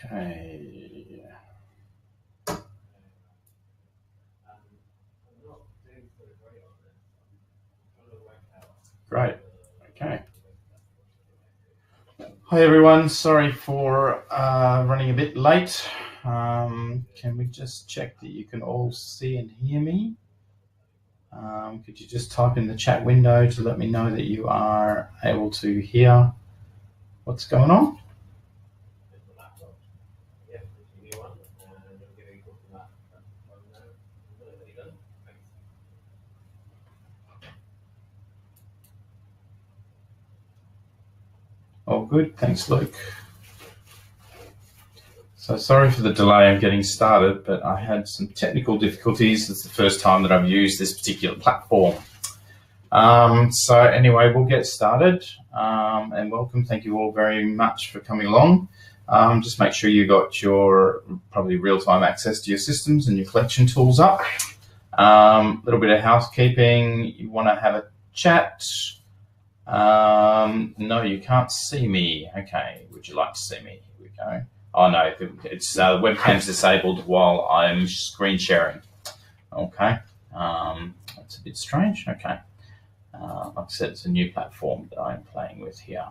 Okay. Great. Okay. Hi everyone. Sorry for running a bit late. Can we just check that you can all see and hear me? Could you just type in the chat window to let me know that you are able to hear what's going on? All good. Thanks, Luke. So sorry for the delay in getting started, but I had some technical difficulties. It's the first time that I've used this particular platform. So anyway, we'll get started, and welcome. Thank you all very much for coming along. Just make sure you got your probably real-time access to your systems and your collection tools up. Little bit of housekeeping. You want to have a chat? No, you can't see me. Okay, would you like to see me? Here we go. Oh no, it's webcam's disabled while I'm screen sharing. Okay, that's a bit strange. Okay, like I said, it's a new platform that I'm playing with here.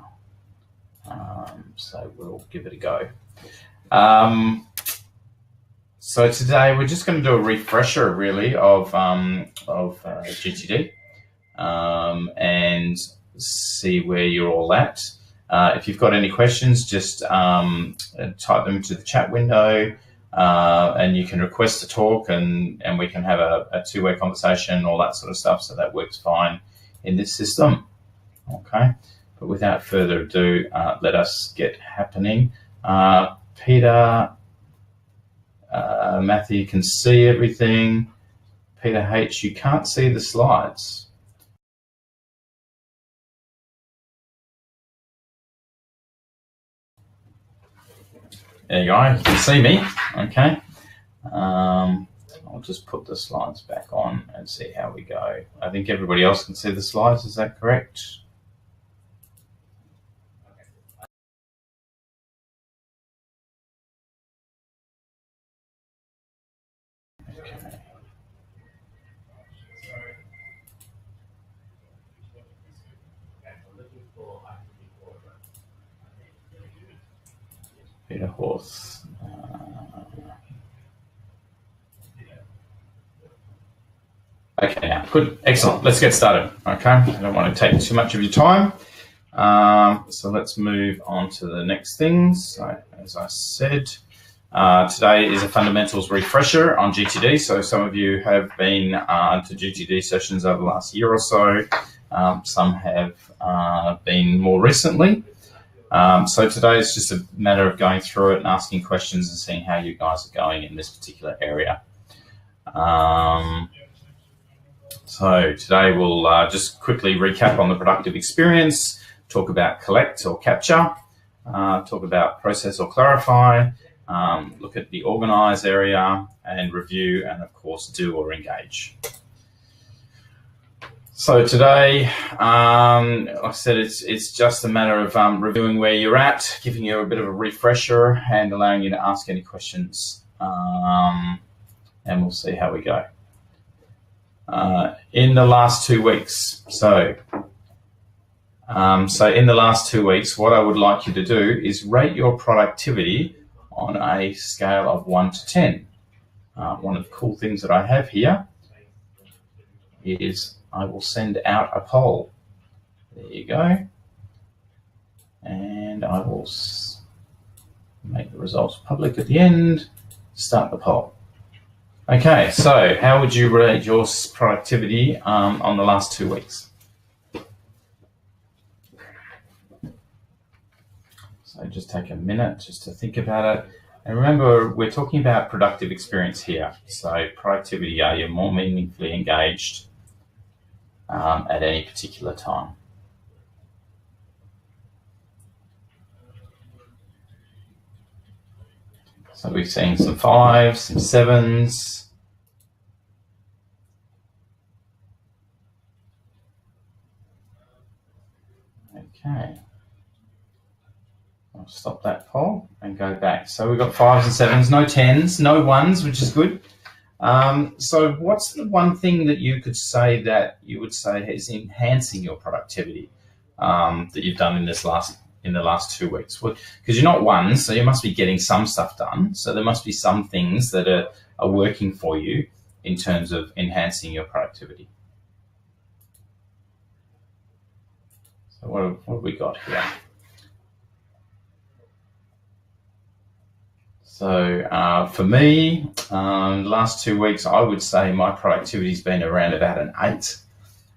So we'll give it a go. So today we're just going to do a refresher, really, of GTD and see where you're all at. If you've got any questions, just type them into the chat window, and you can request to talk, and we can have a two-way conversation, all that sort of stuff. So that works fine in this system. Okay, but without further ado, let us get happening. Peter, Matthew can see everything. Peter H, you can't see the slides. There you go, you can see me. Okay. I'll just put the slides back on and see how we go. I think everybody else can see the slides, is that correct? Okay. Peter Horth. Okay, now, good, excellent. Let's get started. Okay, I don't want to take too much of your time. So let's move on to the next things. So, as I said, today is a fundamentals refresher on GTD. So some of you have been to GTD sessions over the last year or so. Some have been more recently. So today is just a matter of going through it and asking questions and seeing how you guys are going in this particular area. So today we'll just quickly recap on the productive experience, talk about collect or capture, talk about process or clarify, look at the organize area, and review, and of course do or engage. So today, like I said, it's just a matter of reviewing where you're at, giving you a bit of a refresher, and allowing you to ask any questions, and we'll see how we go. In the last 2 weeks, so in the last 2 weeks, what I would like you to do is rate your productivity on a scale of 1 to 10. One of the cool things that I have here is I will send out a poll. There you go. And I will make the results public at the end, start the poll. Okay, so how would you rate your productivity on the last 2 weeks? So just take a minute just to think about it. And remember, we're talking about productive experience here. So productivity, are you more meaningfully engaged at any particular time? So we've seen some 5s, some 7s. Okay. stop that poll and go back. So we've got 5s and 7s, no 10s, no 1s, which is good. So what's the one thing that you could say that you would say is enhancing your productivity that you've done in the last 2 weeks? Well, because you're not 1s, so you must be getting some stuff done. So there must be some things that are working for you in terms of enhancing your productivity. So what have we got here? So for me, the last 2 weeks, I would say my productivity's been around about an 8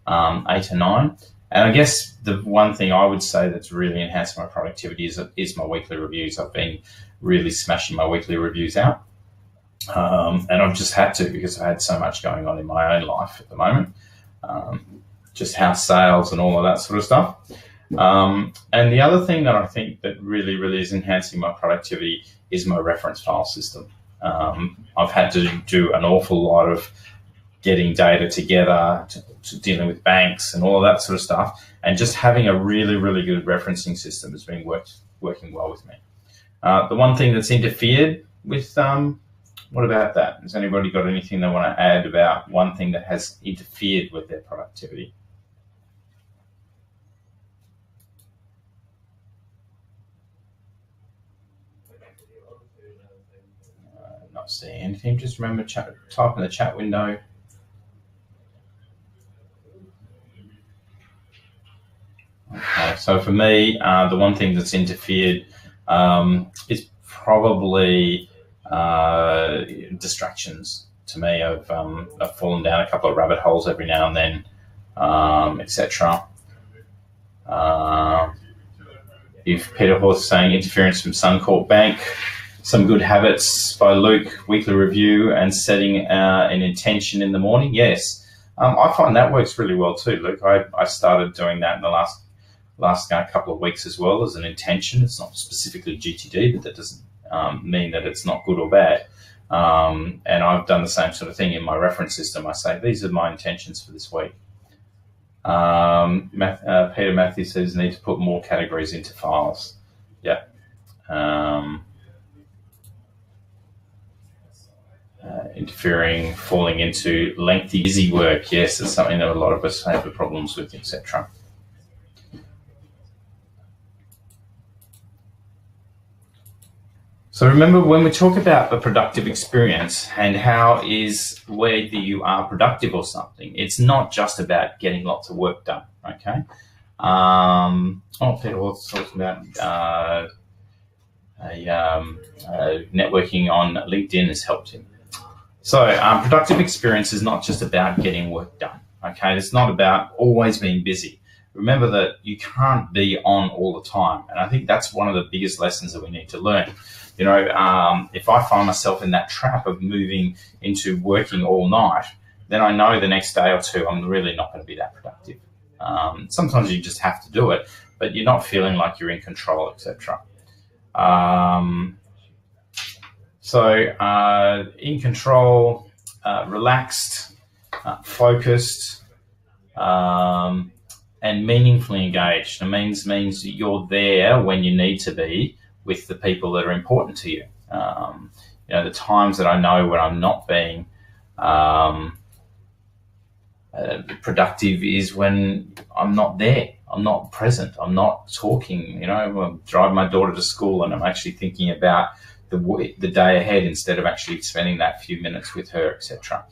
or 9. And I guess the one thing I would say that's really enhanced my productivity is my weekly reviews. I've been really smashing my weekly reviews out. And I've just had to, because I had so much going on in my own life at the moment. Just house sales and all of that sort of stuff. And the other thing that I think that really, really is enhancing my productivity is my reference file system. I've had to do an awful lot of getting data together, to dealing with banks and all of that sort of stuff. And just having a really, really good referencing system has been working well with me. The one thing that's interfered with, what about that? Has anybody got anything they want to add about one thing that has interfered with their productivity? Not seeing anything. Just remember, type in the chat window. Okay, so for me, the one thing that's interfered is probably distractions. To me, I've fallen down a couple of rabbit holes every now and then, etc. If Peter Horse saying interference from Suncorp Bank, some good habits by Luke, weekly review and setting an intention in the morning. Yes, I find that works really well too, Luke. I started doing that in the last couple of weeks as well as an intention. It's not specifically GTD, but that doesn't mean that it's not good or bad. And I've done the same sort of thing in my reference system. I say, these are my intentions for this week. Peter Matthews says, need to put more categories into files. Yeah. Interfering, falling into lengthy, busy work. Yes, it's something that a lot of us have problems with, etc. So remember, when we talk about the productive experience and how is whether you are productive or something, it's not just about getting lots of work done, okay? Peter was talking about networking on LinkedIn has helped him. So productive experience is not just about getting work done, okay? It's not about always being busy. Remember that you can't be on all the time. And I think that's one of the biggest lessons that we need to learn. You know, if I find myself in that trap of moving into working all night, then I know the next day or two I'm really not going to be that productive. Sometimes you just have to do it, but you're not feeling like you're in control, etc. In control, relaxed, focused, and meaningfully engaged. It means that you're there when you need to be with the people that are important to you. The times that I know when I'm not being productive is when I'm not there. I'm not present. I'm not talking. I'm driving my daughter to school and I'm actually thinking about the day ahead instead of actually spending that few minutes with her, etc.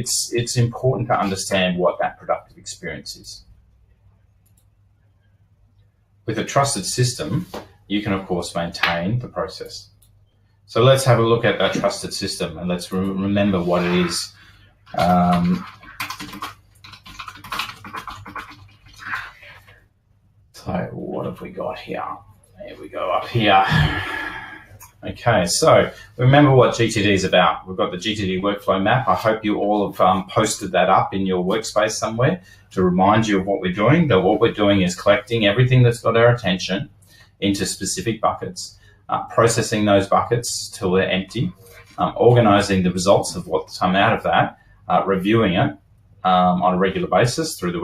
It's important to understand what that productive experience is. With a trusted system, you can, of course, maintain the process. So let's have a look at that trusted system and let's remember what it is. So what have we got here? There we go, up here. Okay, so remember what GTD is about. We've got the GTD workflow map. I hope you all have posted that up in your workspace somewhere to remind you of what we're doing. That what we're doing is collecting everything that's got our attention into specific buckets, processing those buckets till they're empty, organizing the results of what's come out of that, reviewing it, on a regular basis through the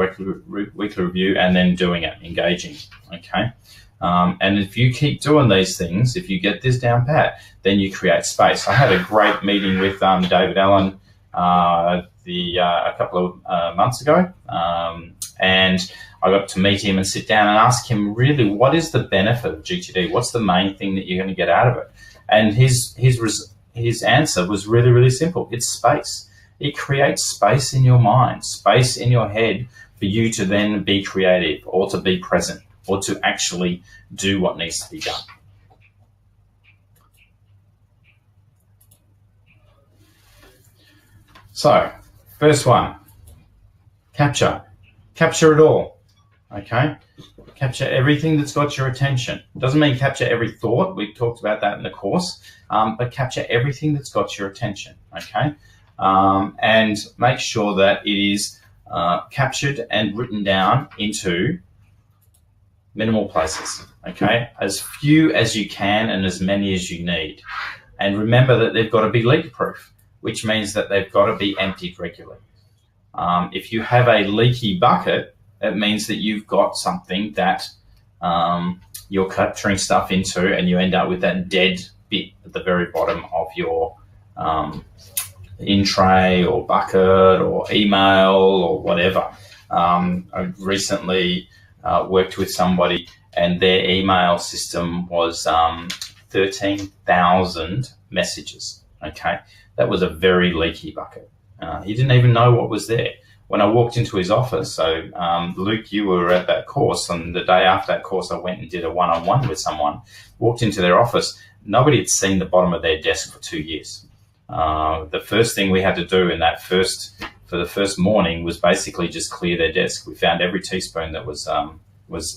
weekly review, and then doing it, engaging. Okay. And if you keep doing these things, if you get this down pat, then you create space. I had a great meeting with David Allen a couple of months ago, and I got to meet him and sit down and ask him, really, what is the benefit of GTD? What's the main thing that you're going to get out of it? And his answer was really, really simple. It's space. It creates space in your mind, space in your head for you to then be creative or to be present or to actually do what needs to be done. So, first one, capture it all. Okay, capture everything that's got your attention. Doesn't mean capture every thought. We've talked about that in the course, but capture everything that's got your attention. Okay, and make sure that it is captured and written down into minimal places. Okay, as few as you can and as many as you need. And remember that they've got to be leak-proof, which means that they've got to be emptied regularly. If you have a leaky bucket, it means that you've got something that you're capturing stuff into, and you end up with that dead bit at the very bottom of your in tray or bucket or email or whatever. I recently worked with somebody, and their email system was 13,000 messages. Okay, that was a very leaky bucket. He didn't even know what was there. When I walked into his office, so Luke, you were at that course, and the day after that course, I went and did a one-on-one with someone, walked into their office. Nobody had seen the bottom of their desk for 2 years. The first thing we had to do for the first morning was basically just clear their desk. We found every teaspoon that was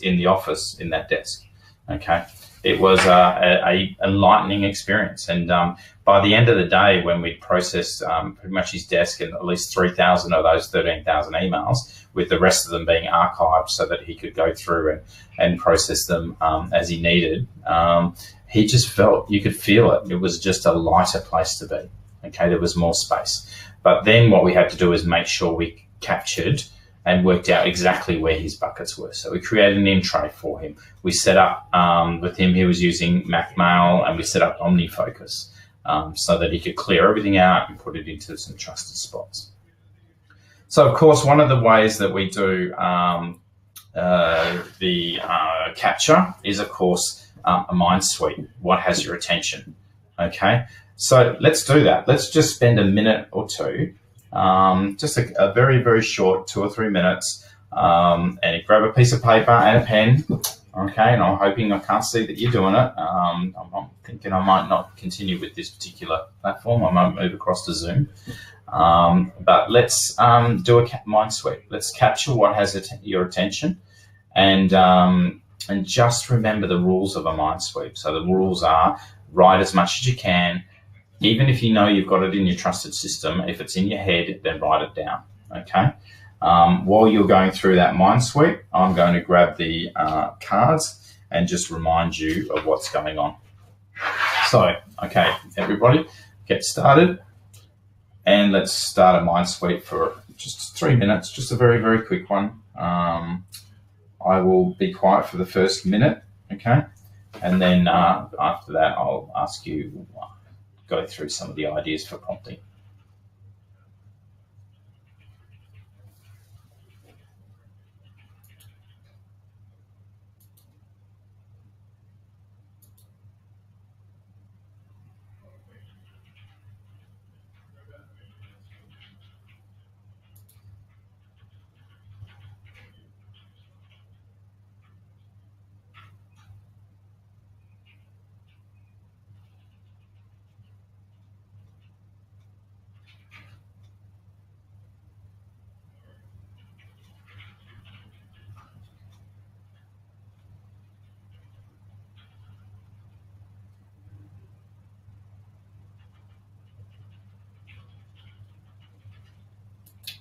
in the office in that desk. Okay. It was a enlightening experience. And by the end of the day, when we processed pretty much his desk and at least 3,000 of those 13,000 emails, with the rest of them being archived so that he could go through and process them as he needed, he just felt, you could feel it. It was just a lighter place to be. Okay, there was more space. But then what we had to do is make sure we captured and worked out exactly where his buckets were. So we created an in tray for him. We set up with him, he was using MacMail, and we set up OmniFocus so that he could clear everything out and put it into some trusted spots. So, of course, one of the ways that we do the capture is, of course, a mind sweep. What has your attention? Okay, so let's do that. Let's just spend a minute or two, just a very, very short 2 or 3 minutes, and grab a piece of paper and a pen. Okay, and I'm hoping I can't see that you're doing it. I'm thinking I might not continue with this particular platform. I might move across to Zoom. But let's do a mind sweep. Let's capture what has your attention, and just remember the rules of a mind sweep. So the rules are: write as much as you can, even if you know you've got it in your trusted system. If it's in your head, then write it down. Okay. While you're going through that mind sweep, I'm going to grab the cards and just remind you of what's going on. So, okay, everybody, get started. And let's start a mind sweep for just 3 minutes, just a very, very quick one. I will be quiet for the first minute, okay? And then after that, I'll ask you go through some of the ideas for prompting.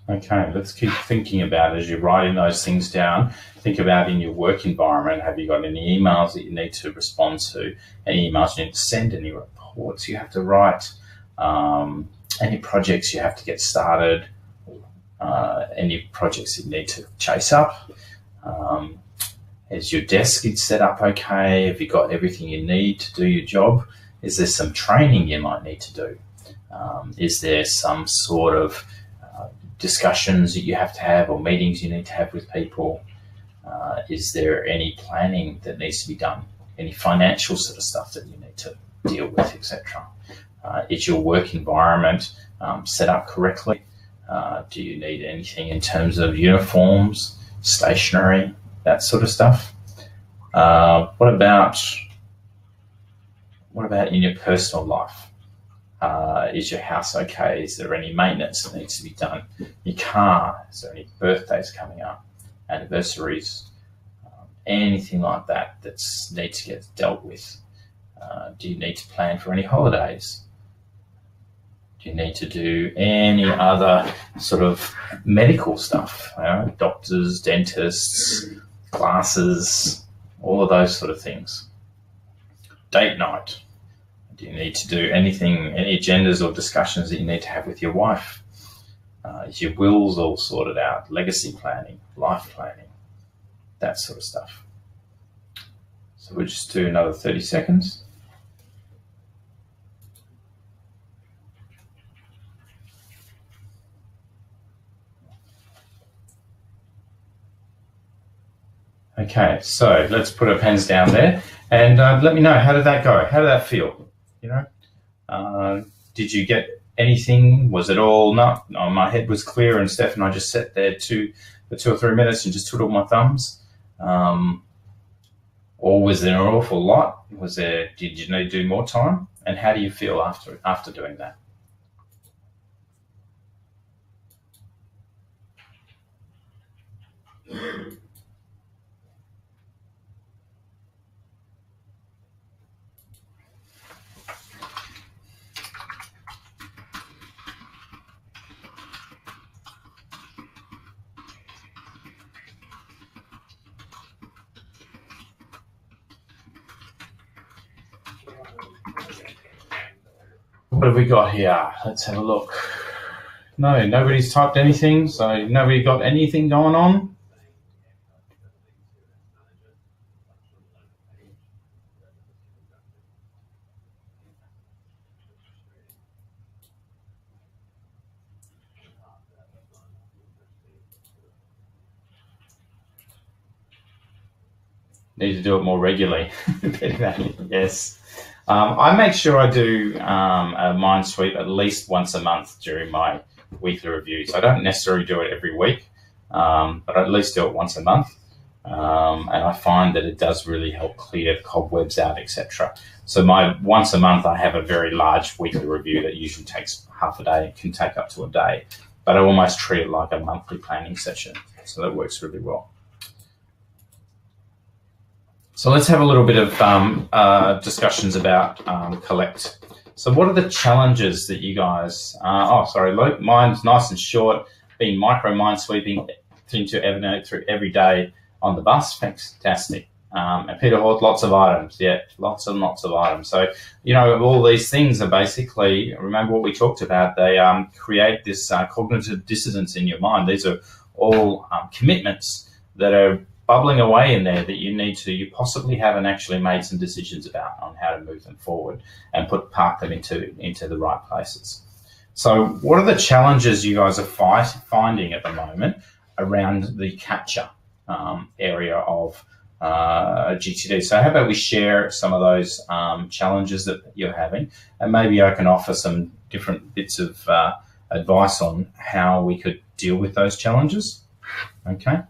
Okay, let's keep thinking about it as you're writing those things down. Think about in your work environment, have you got any emails that you need to respond to, any emails you need to send, any reports you have to write, any projects you have to get started, any projects you need to chase up. Is your desk set up okay? Have you got everything you need to do your job? Is there some training you might need to do? Is there some sort of discussions that you have to have or meetings you need to have with people? Is there any planning that needs to be done? Any financial sort of stuff that you need to deal with, etc.? Is your work environment set up correctly? Do you need anything in terms of uniforms, stationery, that sort of stuff? What about in your personal life? Is your house okay? Is there any maintenance that needs to be done? Your car, is there any birthdays coming up, anniversaries, anything like that that needs to get dealt with? Do you need to plan for any holidays? Do you need to do any other sort of medical stuff? Doctors, dentists, classes, all of those sort of things. Date night. Do you need to do anything, any agendas or discussions that you need to have with your wife? Is your wills all sorted out? Legacy planning, life planning, that sort of stuff. So we'll just do another 30 seconds. Okay, so let's put our pens down there and let me know, how did that go? How did that feel? Did you get anything? Was it all, no, my head was clear and Steph and I just sat there for 2 or 3 minutes and just twiddled my thumbs? Or was there an awful lot? Did you need to do more time? And how do you feel after doing that? What have we got here? Let's have a look. No, nobody's typed anything, so nobody got anything going on. Need to do it more regularly. Yes. I make sure I do a mind sweep at least once a month during my weekly reviews. I don't necessarily do it every week, but I at least do it once a month. And I find that it does really help clear cobwebs out, etc. So once a month, I have a very large weekly review that usually takes half a day, can take up to a day, but I almost treat it like a monthly planning session. So that works really well. So let's have a little bit of discussions about collect. So what are the challenges that you guys, Luke, mine's nice and short, been micro mind sweeping into Evernote through every day on the bus, fantastic. And Peter Hort, lots of items, yeah, lots and lots of items. So, all these things are basically, remember what we talked about, they create this cognitive dissonance in your mind. These are all commitments that are bubbling away in there that you possibly haven't actually made some decisions about on how to move them forward and park them into the right places. So what are the challenges you guys are finding at the moment around the capture area of GTD? So how about we share some of those challenges that you're having, and maybe I can offer some different bits of advice on how we could deal with those challenges. Okay.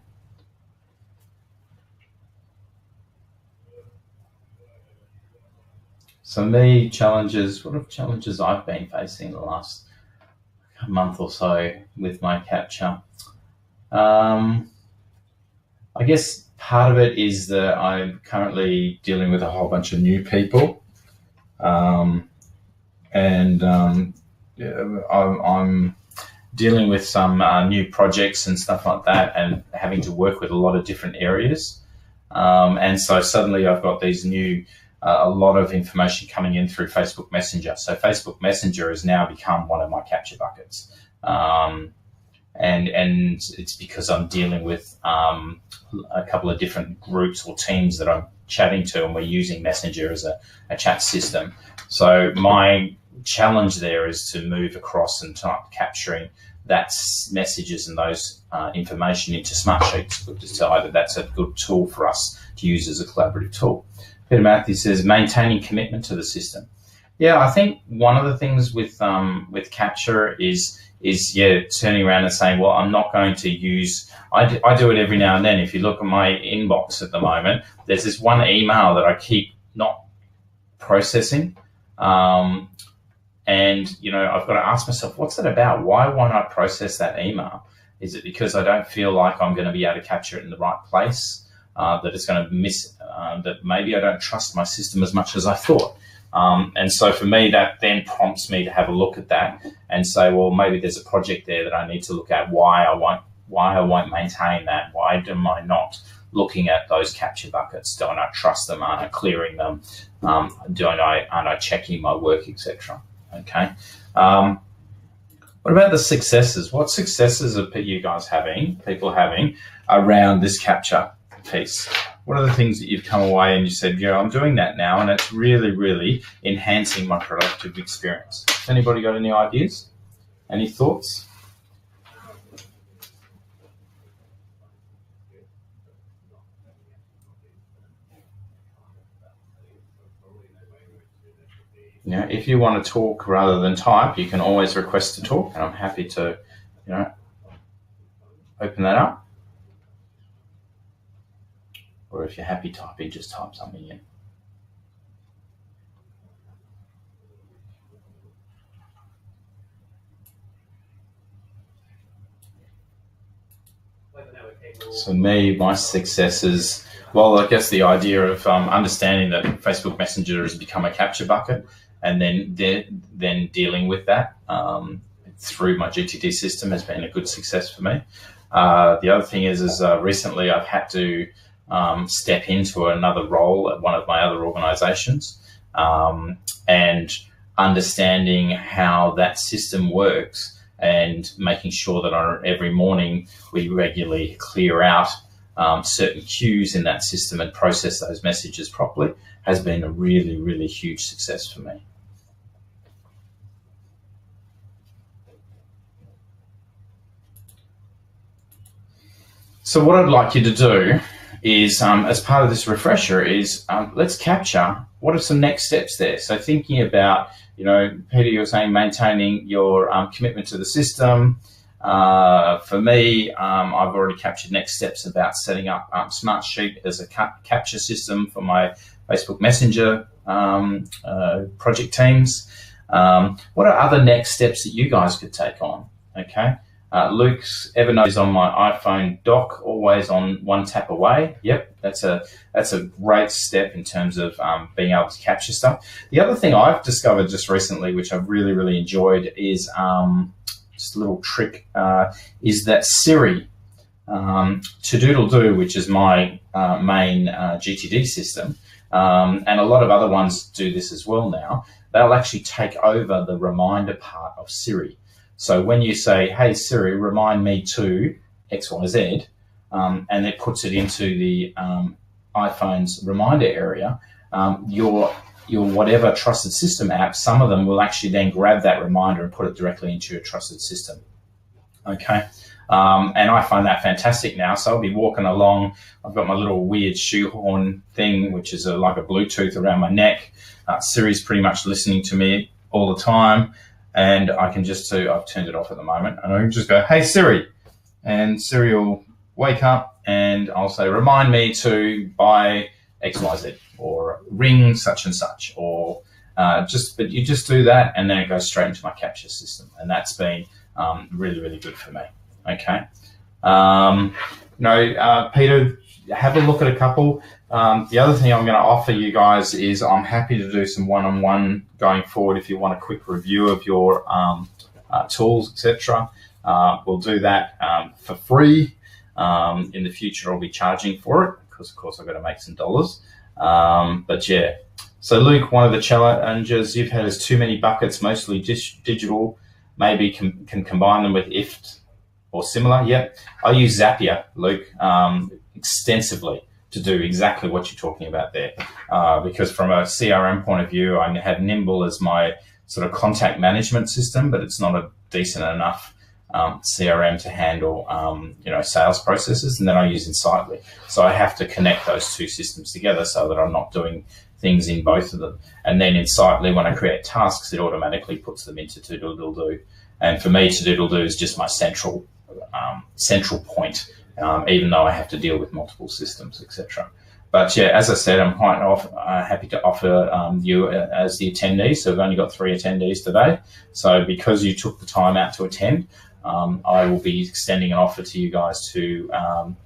So what are challenges I've been facing the last month or so with my capture? I guess part of it is that I'm currently dealing with a whole bunch of new people. I'm dealing with some new projects and stuff like that, and having to work with a lot of different areas. And so suddenly I've got these new, a lot of information coming in through Facebook Messenger. So Facebook Messenger has now become one of my capture buckets. and it's because I'm dealing with a couple of different groups or teams that I'm chatting to, and we're using Messenger as a chat system. So my challenge there is to move across and start capturing that messages and those information into Smartsheets. We've decided that's a good tool for us to use as a collaborative tool. Peter Matthew says, maintaining commitment to the system. Yeah, I think one of the things with Capture is turning around and saying, well, I'm not going to use, I do it every now and then. If you look at my inbox at the moment, there's this one email that I keep not processing. And, you know, I've got to ask myself, what's that about? Why won't I process that email? Is it because I don't feel like I'm going to be able to capture it in the right place? That it's going to miss, that maybe I don't trust my system as much as I thought. And so for me, that then prompts me to have a look at that and say, well, maybe there's a project there that I need to look at, why I won't maintain that. Why am I not looking at those capture buckets? Don't I trust them? Aren't I clearing them? Aren't I checking my work, etc.? Okay. What about the successes? What successes are you guys having, people having around this capture piece? What are the things that you've come away and you said, yeah, I'm doing that now, and it's really, really enhancing my productive experience? Has anybody got any ideas? Any thoughts? You know, if you want to talk rather than type, you can always request to talk, and I'm happy to, you know, open that up. Or if you're happy typing, just type something in. So me, my successes, well, I guess the idea of understanding that Facebook Messenger has become a capture bucket, and then dealing with that through my GTD system has been a good success for me. The other thing is recently I've had to step into another role at one of my other organisations, and understanding how that system works and making sure that every morning we regularly clear out certain queues in that system and process those messages properly has been a really, really huge success for me. So what I'd like you to do is, as part of this refresher, is let's capture what are some next steps there. So thinking about, you know, Peter, you're saying maintaining your commitment to the system. For me, I've already captured next steps about setting up Smartsheet as a capture system for my Facebook Messenger project teams. What are other next steps that you guys could take on? Okay. Luke's Evernote is on my iPhone dock, always on one tap away. Yep, that's a great step in terms of being able to capture stuff. The other thing I've discovered just recently, which I've really, really enjoyed, is just a little trick, is that Siri, To-Doodle-Doo, which is my main GTD system, and a lot of other ones do this as well now, they'll actually take over the reminder part of Siri. So when you say, hey, Siri, remind me to XYZ, and it puts it into the iPhone's reminder area, your whatever trusted system app, some of them will actually then grab that reminder and put it directly into your trusted system. Okay. And I find that fantastic now. So I'll be walking along. I've got my little weird shoehorn thing, which is like a Bluetooth around my neck. Siri's pretty much listening to me all the time. And I can just I've turned it off at the moment, and I can just go, hey, Siri. And Siri will wake up and I'll say, remind me to buy XYZ or ring such and such, or but you just do that and then it goes straight into my capture system. And that's been really, really good for me. Okay. Peter, have a look at a couple. The other thing I'm going to offer you guys is I'm happy to do some one-on-one going forward if you want a quick review of your tools, etc. We'll do that for free. In the future, I'll be charging for it because, of course, I've got to make some dollars. But yeah. So, Luke, one of the challenges you've had is too many buckets, mostly digital. Maybe can combine them with IFT or similar. Yep. I use Zapier, Luke, extensively to do exactly what you're talking about there. Because from a CRM point of view, I have Nimble as my sort of contact management system, but it's not a decent enough CRM to handle, sales processes. And then I use Insightly. So I have to connect those two systems together so that I'm not doing things in both of them. And then Insightly, when I create tasks, it automatically puts them into To-Do. And for me, To-Do is just my central point, even though I have to deal with multiple systems, etc. But yeah, as I said, I'm quite happy to offer you as the attendee. So we've only got 3 attendees today. So because you took the time out to attend, I will be extending an offer to you guys to,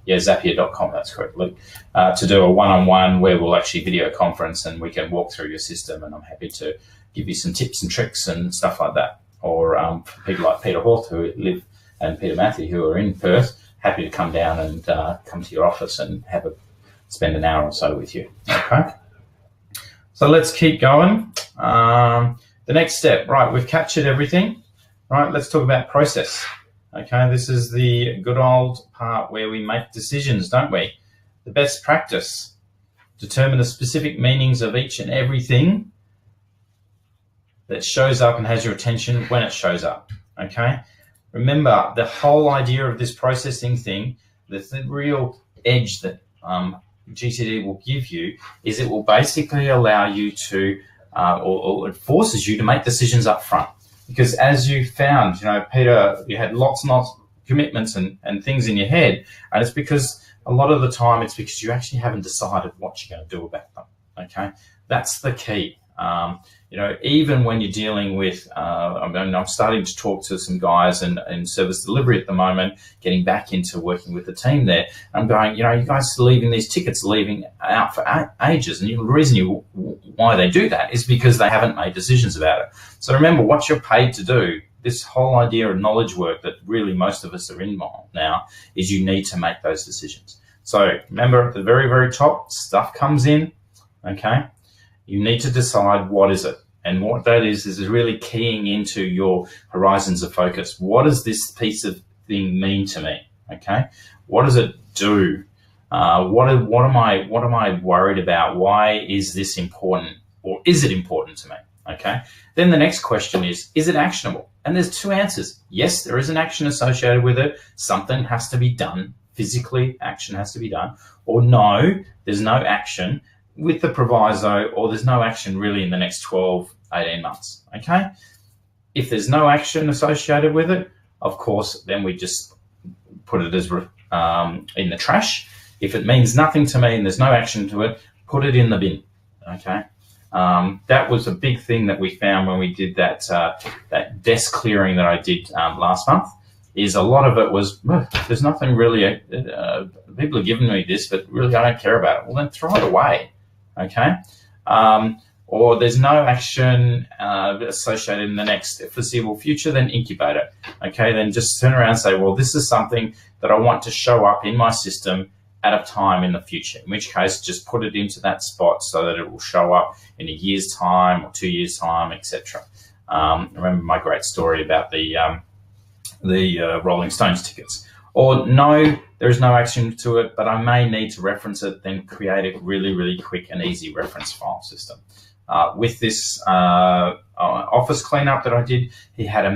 Zapier.com, that's correct, Luke, to do a one-on-one where we'll actually video conference and we can walk through your system, and I'm happy to give you some tips and tricks and stuff like that. Or for people like Peter Horth who live, and Peter Matthew who are in Perth, happy to come down and come to your office and spend an hour or so with you. Okay. So let's keep going. The next step, right, we've captured everything. Right, let's talk about process. Okay, this is the good old part where we make decisions, don't we? The best practice. Determine the specific meanings of each and everything that shows up and has your attention when it shows up. Okay, remember the whole idea of this processing thing, the real edge that GTD will give you is it will basically allow you to, or it forces you to make decisions up front. Because as you found, Peter, you had lots and lots of commitments and things in your head, and it's because a lot of the time it's because you actually haven't decided what you're going to do about them. Okay, that's the key. Even when you're dealing with, I'm starting to talk to some guys in service delivery at the moment, getting back into working with the team there. I'm going, you guys are leaving these tickets, leaving out for ages. And the reason why they do that is because they haven't made decisions about it. So remember, what you're paid to do, this whole idea of knowledge work that really most of us are in now, is you need to make those decisions. So remember, at the very, very top, stuff comes in, okay? You need to decide what is it. And what that is really keying into your horizons of focus. What does this piece of thing mean to me? Okay. What does it do? What am I worried about? Why is this important, or is it important to me? Okay. Then the next question is it actionable? And there's 2 answers. Yes, there is an action associated with it. Something has to be done. Physically, action has to be done. Or no, there's no action, with the proviso, or there's no action really in the next 12, 18 months, okay? If there's no action associated with it, of course, then we just put it as in the trash. If it means nothing to me and there's no action to it, put it in the bin, okay? That was a big thing that we found when we did that desk clearing that I did last month, is a lot of it was, there's nothing really, people are giving me this, but really I don't care about it. Well, then throw it away. Okay, or there's no action associated in the next foreseeable future, then incubate it. Okay, then just turn around and say, well, this is something that I want to show up in my system at a time in the future, in which case just put it into that spot so that it will show up in a year's time or 2 years' time, etc. Remember my great story about the Rolling Stones tickets. Or no, there is no action to it, but I may need to reference it, then create a really, really quick and easy reference file system. With this office cleanup that I did, he had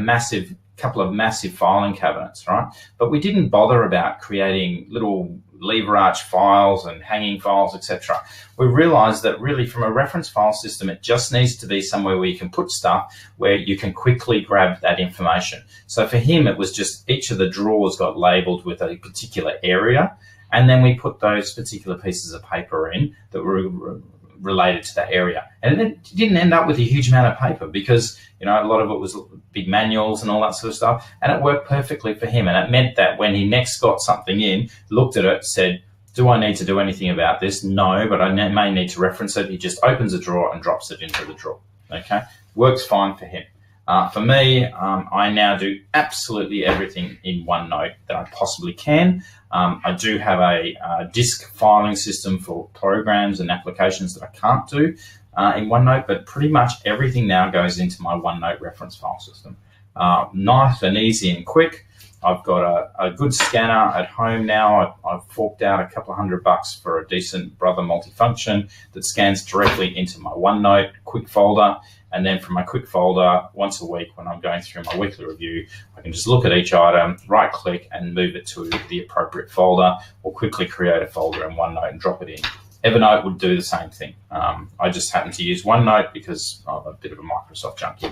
couple of massive filing cabinets, right? But we didn't bother about creating little lever arch files and hanging files, etc. We realized that really from a reference file system, it just needs to be somewhere where you can put stuff where you can quickly grab that information. So for him, it was just each of the drawers got labeled with a particular area, and then we put those particular pieces of paper in that were related to that area. And it didn't end up with a huge amount of paper because, a lot of it was big manuals and all that sort of stuff, and it worked perfectly for him. And it meant that when he next got something in, looked at it, said, do I need to do anything about this? No, but I may need to reference it. He just opens a drawer and drops it into the drawer. Okay, works fine for him. For me, I now do absolutely everything in OneNote that I possibly can. I do have a disk filing system for programs and applications that I can't do in OneNote, but pretty much everything now goes into my OneNote reference file system. Nice and easy and quick. I've got a good scanner at home now. I've forked out a couple of $100 for a decent Brother multifunction that scans directly into my OneNote quick folder. And then from my quick folder, once a week when I'm going through my weekly review, I can just look at each item, right click and move it to the appropriate folder, or quickly create a folder in OneNote and drop it in. Evernote would do the same thing. I just happen to use OneNote because I'm a bit of a Microsoft junkie.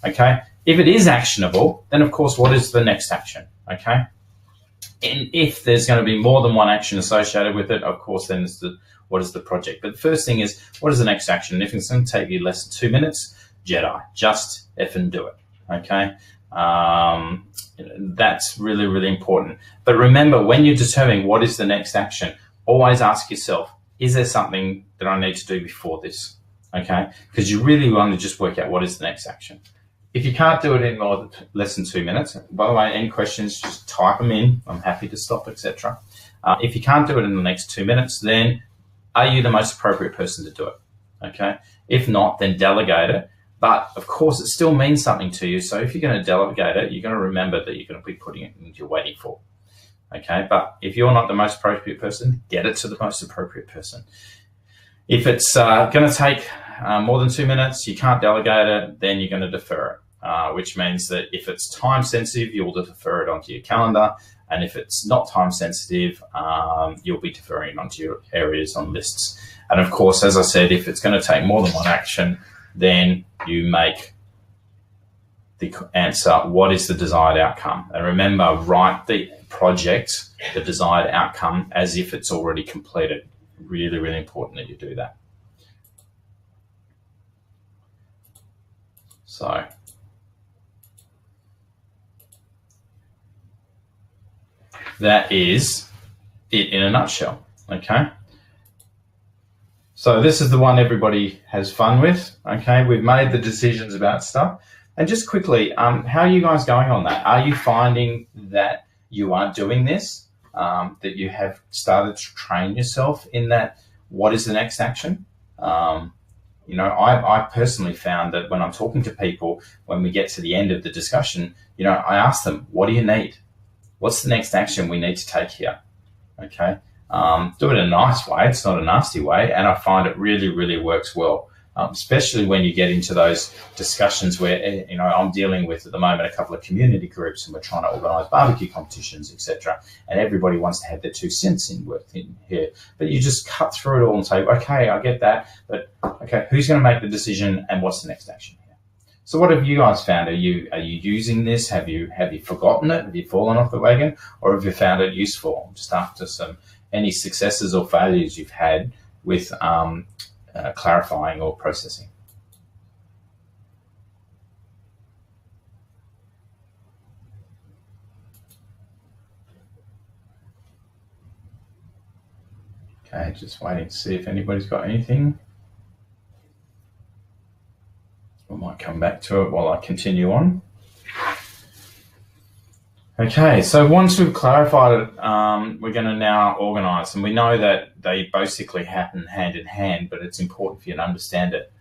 Okay, if it is actionable, then of course, what is the next action? Okay, and if there's going to be more than one action associated with it, of course, then it's what is the project? But the first thing is, what is the next action? And if it's going to take you less than 2 minutes, Jedi, just effing do it. Okay, that's really, really important. But remember, when you're determining what is the next action, always ask yourself, is there something that I need to do before this? Okay, because you really want to just work out what is the next action. If you can't do it in less than 2 minutes, by the way, any questions, just type them in. I'm happy to stop, etc. If you can't do it in the next 2 minutes, then are you the most appropriate person to do it? Okay. If not, then delegate it. But of course, it still means something to you. So if you're going to delegate it, you're going to remember that you're going to be putting it into your waiting for. Okay. But if you're not the most appropriate person, get it to the most appropriate person. If it's going to take more than 2 minutes, you can't delegate it, then you're going to defer it, which means that if it's time sensitive, you'll defer it onto your calendar. And if it's not time sensitive, you'll be deferring onto your areas on lists. And of course, as I said, if it's going to take more than one action, then you make the answer, what is the desired outcome? And remember, write the project, the desired outcome, as if it's already completed. Really, really important that you do that. So that is it in a nutshell, okay? So this is the one everybody has fun with, okay? We've made the decisions about stuff. And just quickly, how are you guys going on that? Are you finding that you are doing this, that you have started to train yourself in that, what is the next action? You know, I personally found that when I'm talking to people, when we get to the end of the discussion, you know, I ask them, what do you need? What's the next action we need to take here? Okay. Do it in a nice way. It's not a nasty way. And I find it really, really works well, especially when you get into those discussions where, you know, I'm dealing with at the moment a couple of community groups and we're trying to organise barbecue competitions, etc. And everybody wants to have their 2 cents in here. But you just cut through it all and say, okay, I get that. But okay, who's going to make the decision and what's the next action here? So what have you guys found? Are you using this? Have you forgotten it? Have you fallen off the wagon? Or have you found it useful? Just after any successes or failures you've had with clarifying or processing. Okay, just waiting to see if anybody's got anything. I might come back to it while I continue on. Okay, so once we've clarified it, we're going to now organise, and we know that they basically happen hand in hand, but it's important for you to understand it.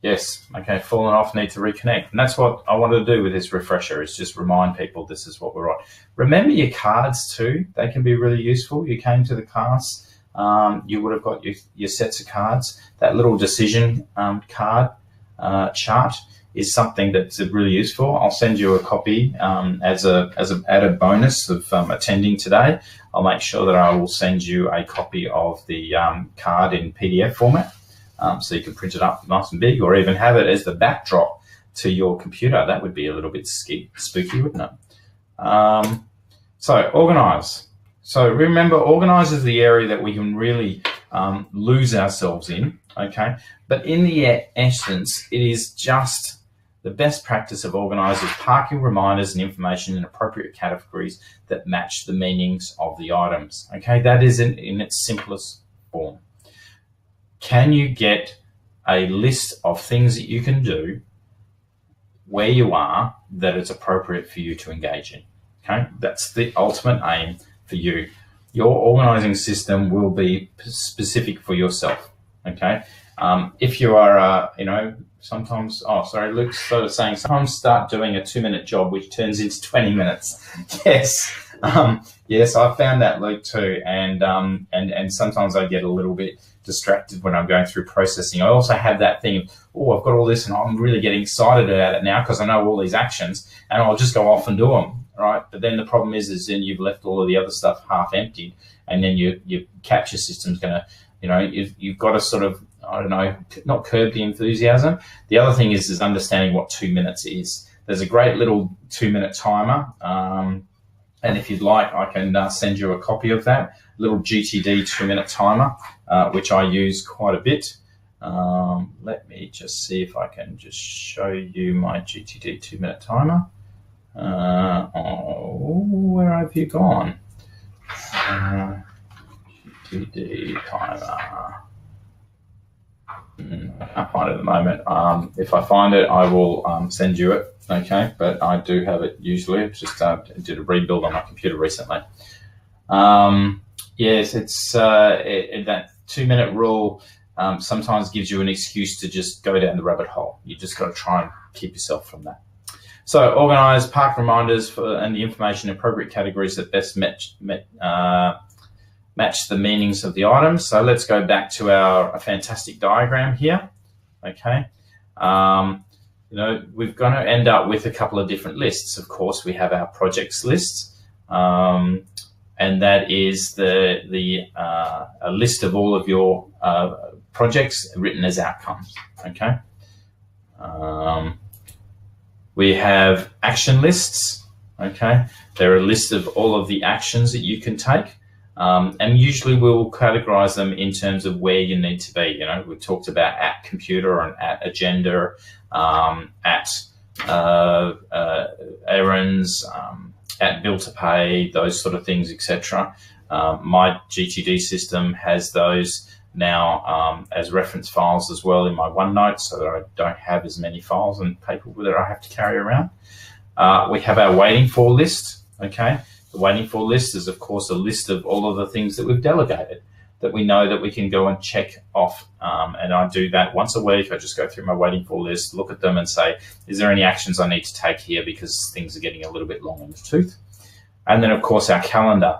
Yes, okay, fallen off, need to reconnect. And that's what I wanted to do with this refresher, is just remind people this is what we're on. Remember your cards too, they can be really useful. You came to the class, you would have got your sets of cards. That little decision card chart is something that's really useful. I'll send you a copy as an added bonus of attending today. I'll make sure that I will send you a copy of the card in PDF format, so you can print it up nice and big, or even have it as the backdrop to your computer. That would be a little bit spooky, wouldn't it? So organize. So remember, organize is the area that we can really lose ourselves in, okay? But in the essence, it is just the best practice of organizers parking reminders and information in appropriate categories that match the meanings of the items, okay? That is in its simplest form. Can you get a list of things that you can do where you are that it's appropriate for you to engage in, okay? That's the ultimate aim for you. Your organizing system will be specific for yourself, okay? If you are, sometimes, oh, sorry, Luke's sort of saying, sometimes start doing a 2-minute job, which turns into 20 minutes. Yes. Yes, I found that, Luke, too. And sometimes I get a little bit distracted when I'm going through processing. I also have that thing of, oh, I've got all this and I'm really getting excited about it now because I know all these actions and I'll just go off and do them, right? But then the problem is then you've left all of the other stuff half emptied, and then your capture system's going to, you've got to sort of, I don't know, not curb the enthusiasm. The other thing is understanding what 2 minutes is. There's a great little 2-minute timer. And if you'd like, I can send you a copy of that little GTD 2-minute timer, which I use quite a bit. Let me just see if I can just show you my GTD 2-minute timer. Where have you gone? GTD timer. I can't find it at the moment. If I find it, I will send you it. Okay, but I do have it usually. I just did a rebuild on my computer recently. Yes, it's that 2-minute rule sometimes gives you an excuse to just go down the rabbit hole. You just got to try and keep yourself from that. So organize, park reminders and the information in appropriate categories that best match the meanings of the items. So let's go back to our fantastic diagram here. Okay. We're going to end up with a couple of different lists. Of course, we have our projects list, and that is a list of all of your projects written as outcomes. Okay. We have action lists. Okay, they're a list of all of the actions that you can take. And usually we'll categorize them in terms of where you need to be. We've talked about at computer and at agenda, at errands, at bill to pay, those sort of things, etc. My GTD system has those now as reference files as well in my OneNote, so that I don't have as many files and paper that I have to carry around. We have our waiting for list, okay? The waiting for list is, of course, a list of all of the things that we've delegated that we know that we can go and check off. And I do that once a week. I just go through my waiting for list, look at them and say, is there any actions I need to take here because things are getting a little bit long in the tooth? And then, of course, our calendar.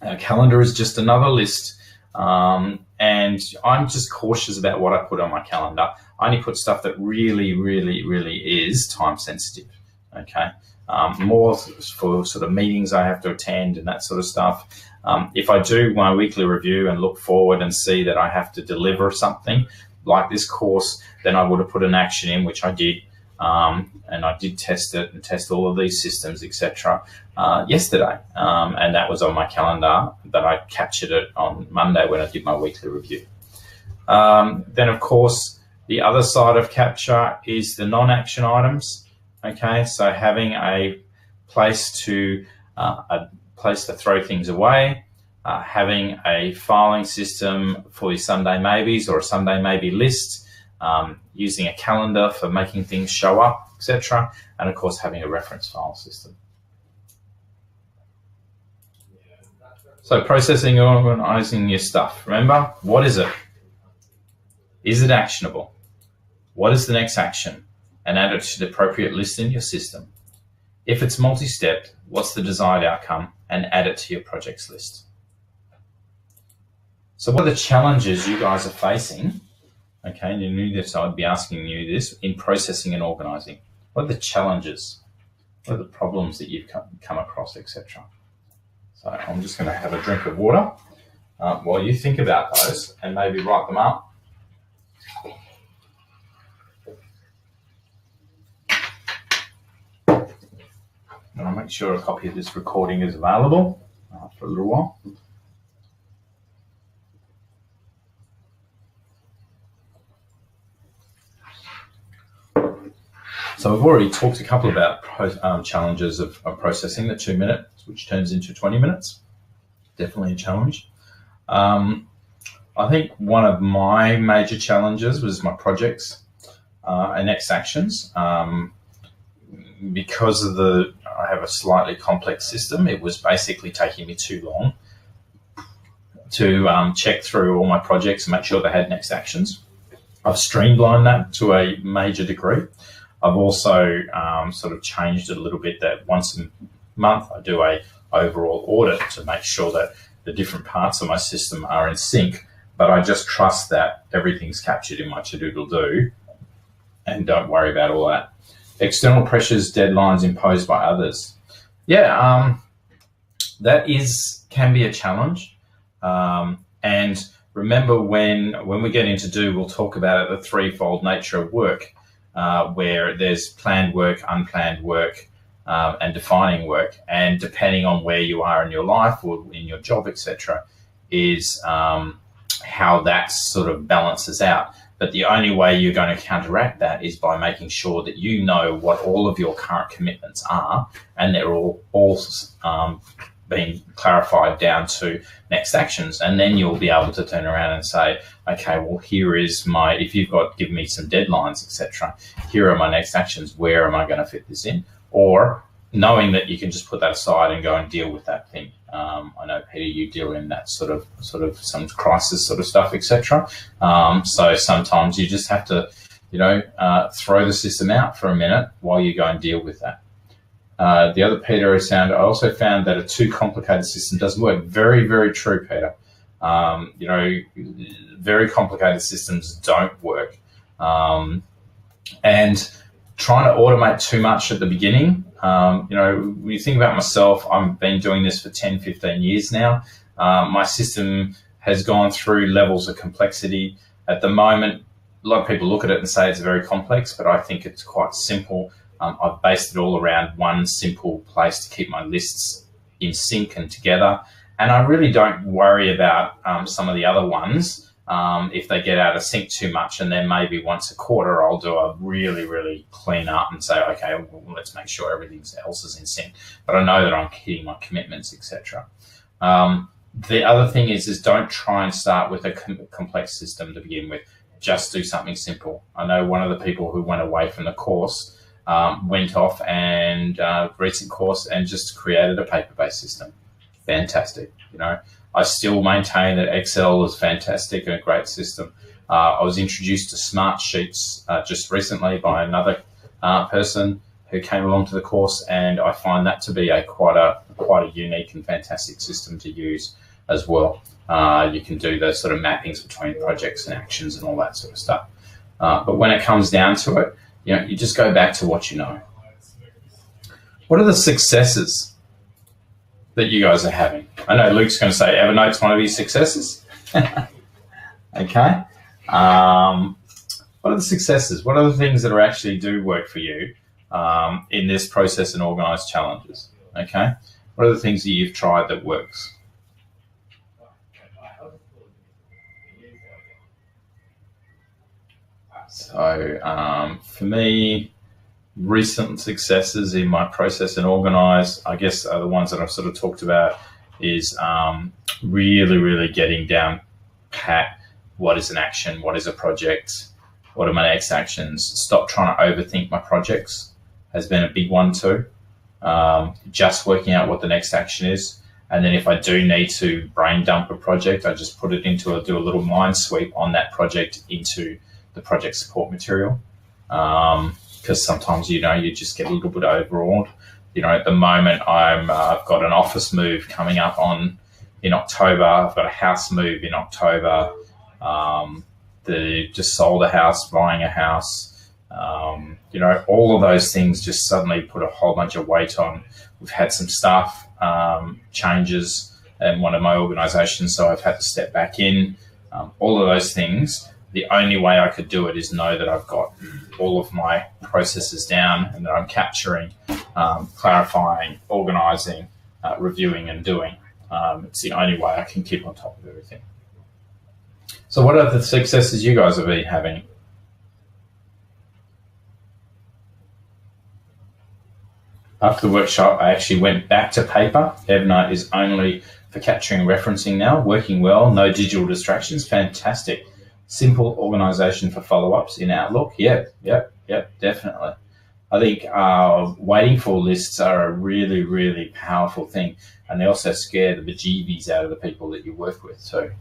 Our calendar is just another list. And I'm just cautious about what I put on my calendar. I only put stuff that really, really, really is time sensitive, okay? More for sort of meetings I have to attend and that sort of stuff. If I do my weekly review and look forward and see that I have to deliver something like this course, then I would have put an action in, which I did. And I did test it and test all of these systems, etc. Yesterday. And that was on my calendar, but I captured it on Monday when I did my weekly review. Then, of course, the other side of capture is the non-action items. Okay, so having a place to throw things away, having a filing system for your Sunday maybes or a Sunday maybe list, using a calendar for making things show up, etc., and of course having a reference file system. So processing and organizing your stuff. Remember, what is it? Is it actionable? What is the next action? And add it to the appropriate list in your system. If it's multi-step, what's the desired outcome? And add it to your projects list. So what are the challenges you guys are facing? Okay, and you knew this, I'd be asking you this, in processing and organizing. What are the challenges? What are the problems that you've come across, etc.? So I'm just going to have a drink of water while you think about those and maybe write them up. And I'll make sure a copy of this recording is available for a little while. So we've already talked a couple about challenges of processing the 2 minutes, which turns into 20 minutes. Definitely a challenge. I think one of my major challenges was my projects and next actions. Because of I have a slightly complex system, it was basically taking me too long to check through all my projects and make sure they had next actions. I've streamlined that to a major degree. I've also sort of changed it a little bit, that once a month I do a overall audit to make sure that the different parts of my system are in sync, but I just trust that everything's captured in my to-do and don't worry about all that. External pressures, deadlines imposed by others. Yeah, that can be a challenge. And remember, when we get into we'll talk about it, the threefold nature of work, where there's planned work, unplanned work, and defining work. And depending on where you are in your life or in your job, etc., is how that sort of balances out. But the only way you're going to counteract that is by making sure that you know what all of your current commitments are, and they're all being clarified down to next actions. And then you'll be able to turn around and say, okay, well, here is if you've given me some deadlines, etc., here are my next actions. Where am I going to fit this in? Or knowing that you can just put that aside and go and deal with that thing. I know, Peter, you deal in that sort of some crisis sort of stuff, etc. So sometimes you just have to, throw the system out for a minute while you go and deal with that. The other Peter is I also found that a too complicated system doesn't work. Very, very true, Peter. Very complicated systems don't work. And trying to automate too much at the beginning, when you think about myself, I've been doing this for 10, 15 years now. My system has gone through levels of complexity. At the moment, a lot of people look at it and say it's very complex, but I think it's quite simple. I've based it all around one simple place to keep my lists in sync and together. And I really don't worry about some of the other ones if they get out of sync too much. And then maybe once a quarter, I'll do a really, really clean up and say, okay, well, let's make sure everything else is in sync. But I know that I'm hitting my commitments, etc. The other thing is don't try and start with a complex system to begin with. Just do something simple. I know one of the people who went away from the course went off and recent course and just created a paper-based system. Fantastic. I still maintain that Excel is fantastic and a great system. I was introduced to Smart Sheets just recently by another person who came along to the course, and I find that to be quite a unique and fantastic system to use as well. You can do those sort of mappings between projects and actions and all that sort of stuff. But when it comes down to it, you just go back to what you know. What are the successes that you guys are having? I know Luke's going to say Evernote's one of his successes. Okay. What are the successes? What are the things that actually do work for you in this process and organised challenges? Okay. What are the things that you've tried that works? So for me, recent successes in my process and organise, I guess, are the ones that I've sort of talked about, is really, really getting down pat. What is an action? What is a project? What are my next actions? Stop trying to overthink my projects has been a big one too. Just working out what the next action is. And then if I do need to brain dump a project, I just put it do a little mind sweep on that project into the project support material. Because sometimes, you just get a little bit overawed. At the moment, I've got an office move coming up in October. I've got a house move in October. Just sold a house, buying a house. All of those things just suddenly put a whole bunch of weight on. We've had some staff changes in one of my organisations, so I've had to step back in. All of those things. The only way I could do it is know that I've got all of my processes down and that I'm capturing, clarifying, organising, reviewing and doing. It's the only way I can keep on top of everything. So what are the successes you guys have been having? After the workshop, I actually went back to paper. Evernote is only for capturing and referencing now. Working well, no digital distractions. Fantastic. Simple organisation for follow-ups in Outlook. Yep, definitely. I think waiting for lists are a really, really powerful thing, and they also scare the bejeebies out of the people that you work with too.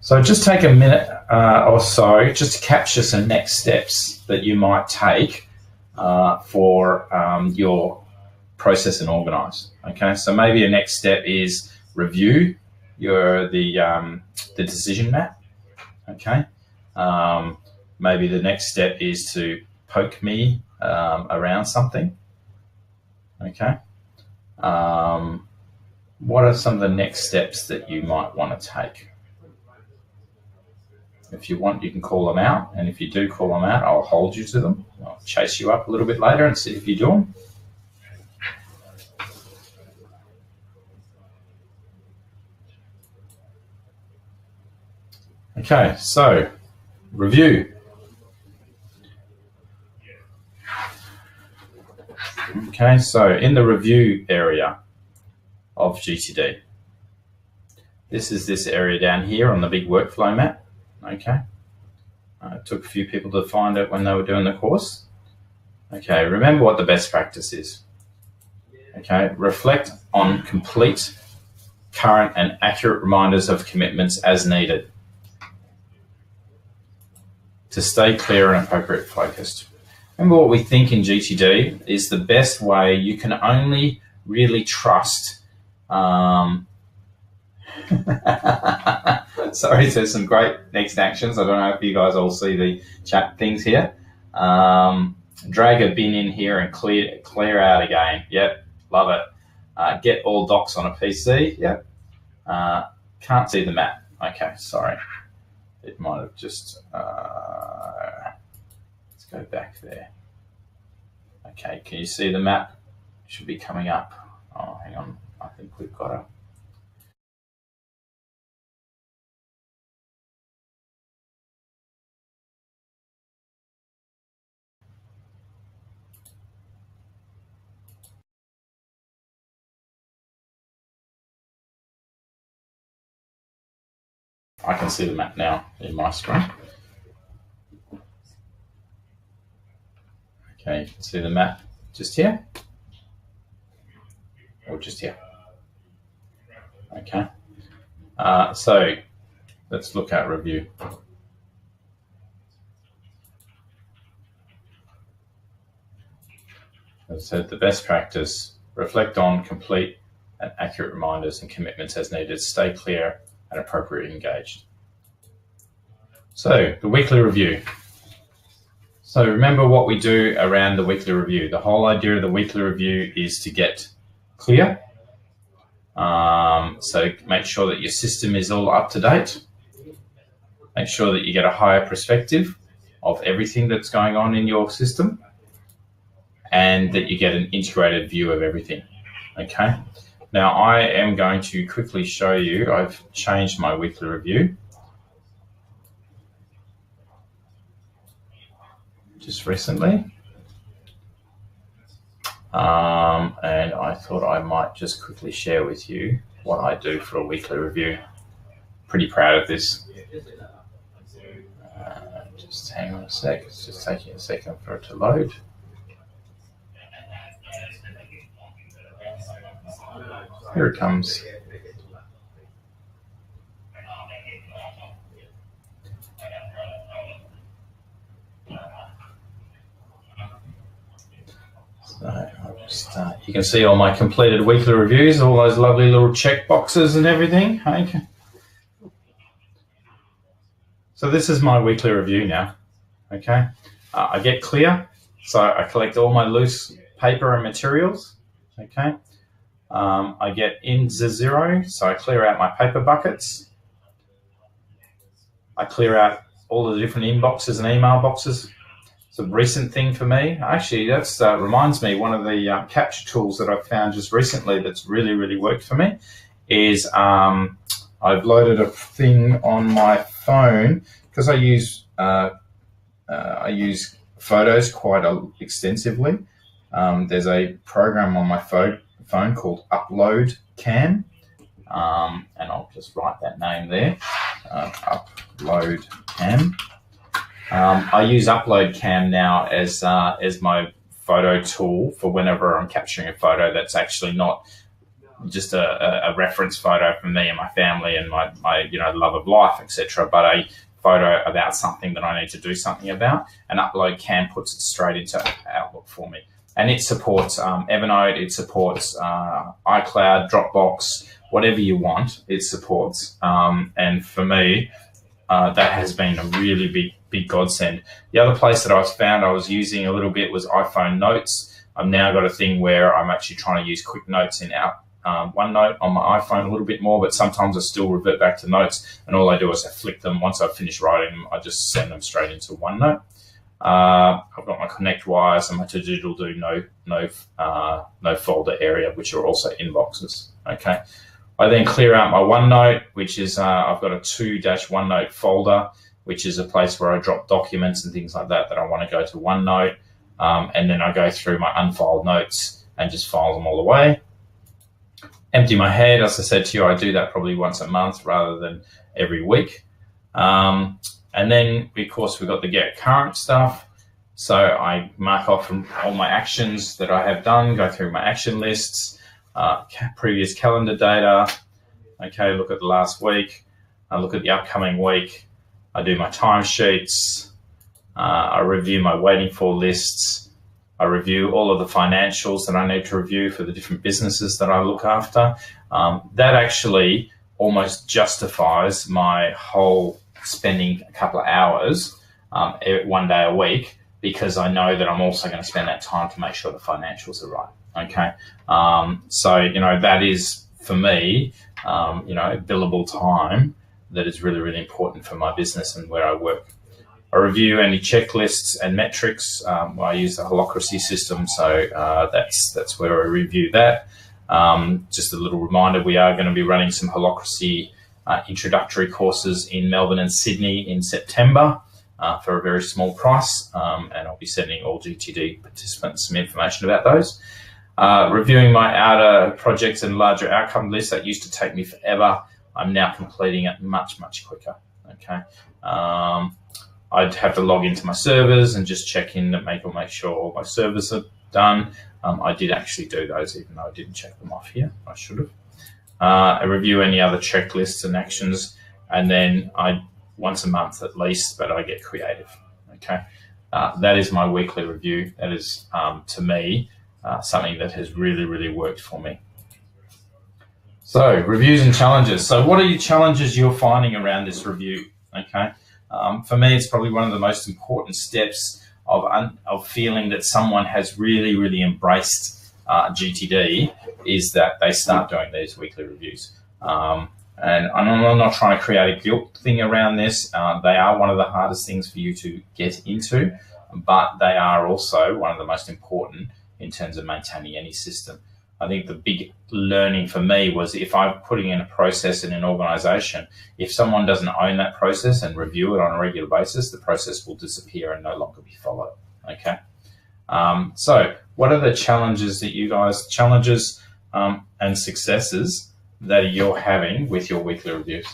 So just take a minute or so just to capture some next steps that you might take for your process and organize. Okay, so maybe a next step is review the decision map. Okay, maybe the next step is to poke me around something. Okay, what are some of the next steps that you might want to take? If you want, you can call them out, and if you do call them out, I'll hold you to them. I'll chase you up a little bit later and see if you do them. Okay, so review. Okay, so in the review area of GTD, this is this area down here on the big workflow map. Okay, it took a few people to find it when they were doing the course. Okay, remember what the best practice is. Okay, reflect on complete, current and accurate reminders of commitments as needed to stay clear and appropriate focused. Remember, what we think in GTD is the best way. You can only really trust. Sorry, there's some great next actions. I don't know if you guys all see the chat things here. Drag a bin in here and clear out again. Yep, love it. Get all docs on a PC. Yep. Can't see the map. Okay, sorry. It might have just, let's go back there. Okay, can you see the map? It should be coming up. Oh, hang on. I think we've got a... I can see the map now in my screen. Okay, you can see the map just here, or just here. Okay, so let's look at review. As I said, the best practice, reflect on, complete and accurate reminders and commitments as needed, stay clear and appropriately engaged. So the weekly review. So remember what we do around the weekly review. The whole idea of the weekly review is to get clear. So make sure that your system is all up to date. Make sure that you get a higher perspective of everything that's going on in your system, and that you get an integrated view of everything. Okay. Now I am going to quickly show you, I've changed my weekly review just recently. And I thought I might just quickly share with you what I do for a weekly review. Pretty proud of this. Just hang on a sec, it's just taking a second for it to load. Here it comes. So I'll just, you can see all my completed weekly reviews, all those lovely little check boxes and everything. Okay. So this is my weekly review now. Okay. I get clear, so I collect all my loose paper and materials. Okay. I get into zero, so I clear out my paper buckets. I clear out all the different inboxes and email boxes. It's a recent thing for me. Actually, that reminds me, one of the capture tools that I've found just recently that's really, really worked for me is I've loaded a thing on my phone because I use photos quite extensively. There's a program on my phone called Upload Cam, and I'll just write that name there, Upload Cam. I use Upload Cam now as my photo tool for whenever I'm capturing a photo that's actually not just a reference photo for me and my family and my love of life, etc., but a photo about something that I need to do something about, and Upload Can puts it straight into Outlook for me. And it supports Evernote, it supports iCloud, Dropbox, whatever you want, it supports. And for me, that has been a really big godsend. The other place that I was using a little bit was iPhone Notes. I've now got a thing where I'm actually trying to use Quick Notes in OneNote on my iPhone a little bit more, but sometimes I still revert back to Notes, and all I do is I flick them. Once I've finished writing them, I just send them straight into OneNote. I've got my Connect wires and my To-Do no folder area, which are also inboxes. Okay. I then clear out my OneNote, which is I've got a to-OneNote folder, which is a place where I drop documents and things like that I want to go to OneNote. And then I go through my unfiled notes and just file them all away. Empty my head, as I said to you, I do that probably once a month rather than every week. And then, of course, we've got the Get Current stuff. So I mark off from all my actions that I have done, go through my action lists, previous calendar data. Okay, look at the last week. I look at the upcoming week. I do my timesheets. I review my waiting for lists. I review all of the financials that I need to review for the different businesses that I look after. That actually almost justifies my whole spending a couple of hours one day a week, because I know that I'm also going to spend that time to make sure the financials are right. Okay. So, that is for me, billable time that is really important for my business and where I work. I review any checklists and metrics. I use the Holacracy system, so that's where I review that. Just a little reminder, we are going to be running some Holacracy introductory courses in Melbourne and Sydney in September for a very small price, and I'll be sending all GTD participants some information about those. Reviewing my outer projects and larger outcome lists that used to take me forever, I'm now completing it much quicker. Okay. I'd have to log into my servers and just check in and make sure all my servers are done. I did actually do those, even though I didn't check them off here. I should have. I review any other checklists and actions, and then once a month at least, but I get creative. Okay. That is my weekly review. That is, to me, something that has really worked for me. So, reviews and challenges. So what are your challenges you're finding around this review? Okay. For me, it's probably one of the most important steps of feeling that someone has really embraced GTD is that they start doing these weekly reviews. And I'm not trying to create a guilt thing around this. They are one of the hardest things for you to get into, but they are also one of the most important in terms of maintaining any system. I think the big learning for me was, if I'm putting in a process in an organization, if someone doesn't own that process and review it on a regular basis, the process will disappear and no longer be followed. Okay. So what are the challenges and successes that you're having with your weekly reviews?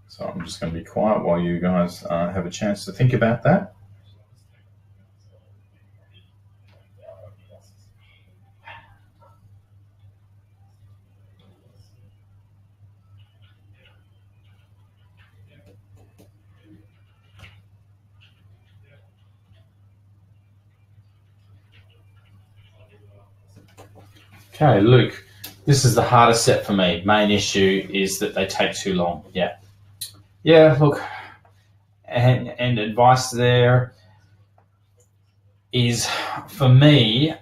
So I'm just going to be quiet while you guys have a chance to think about that. Okay, Luke, this is the hardest step for me. Main issue is that they take too long. Yeah, look, and advice there is, for me,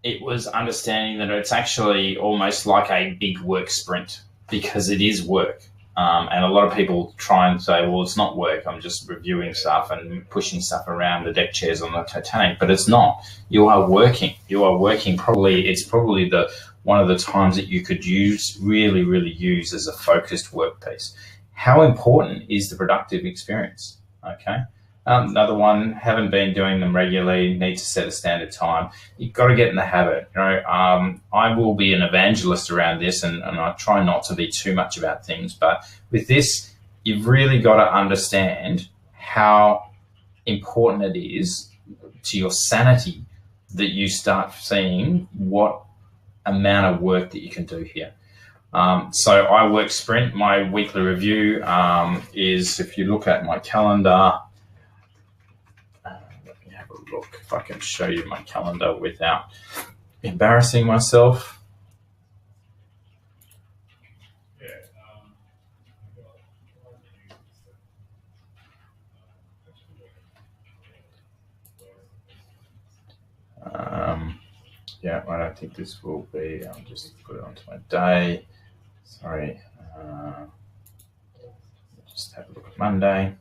it was understanding that it's actually almost like a big work sprint, because it is work. And a lot of people try and say, well, it's not work, I'm just reviewing stuff and pushing stuff around the deck chairs on the Titanic, but it's not. You are working. It's probably one of the times that you could really use as a focused work piece. How important is the productive experience? Okay. Another one, haven't been doing them regularly, need to set a standard time. You've got to get in the habit. I will be an evangelist around this, and I try not to be too much about things, but with this, you've really got to understand how important it is to your sanity that you start seeing what amount of work that you can do here. So I work sprint. My weekly review is, if you look at my calendar, let me have a look if I can show you my calendar without embarrassing myself. Yeah, I don't think this will be, I'll just put it onto my day. Sorry. Just have a look at Monday.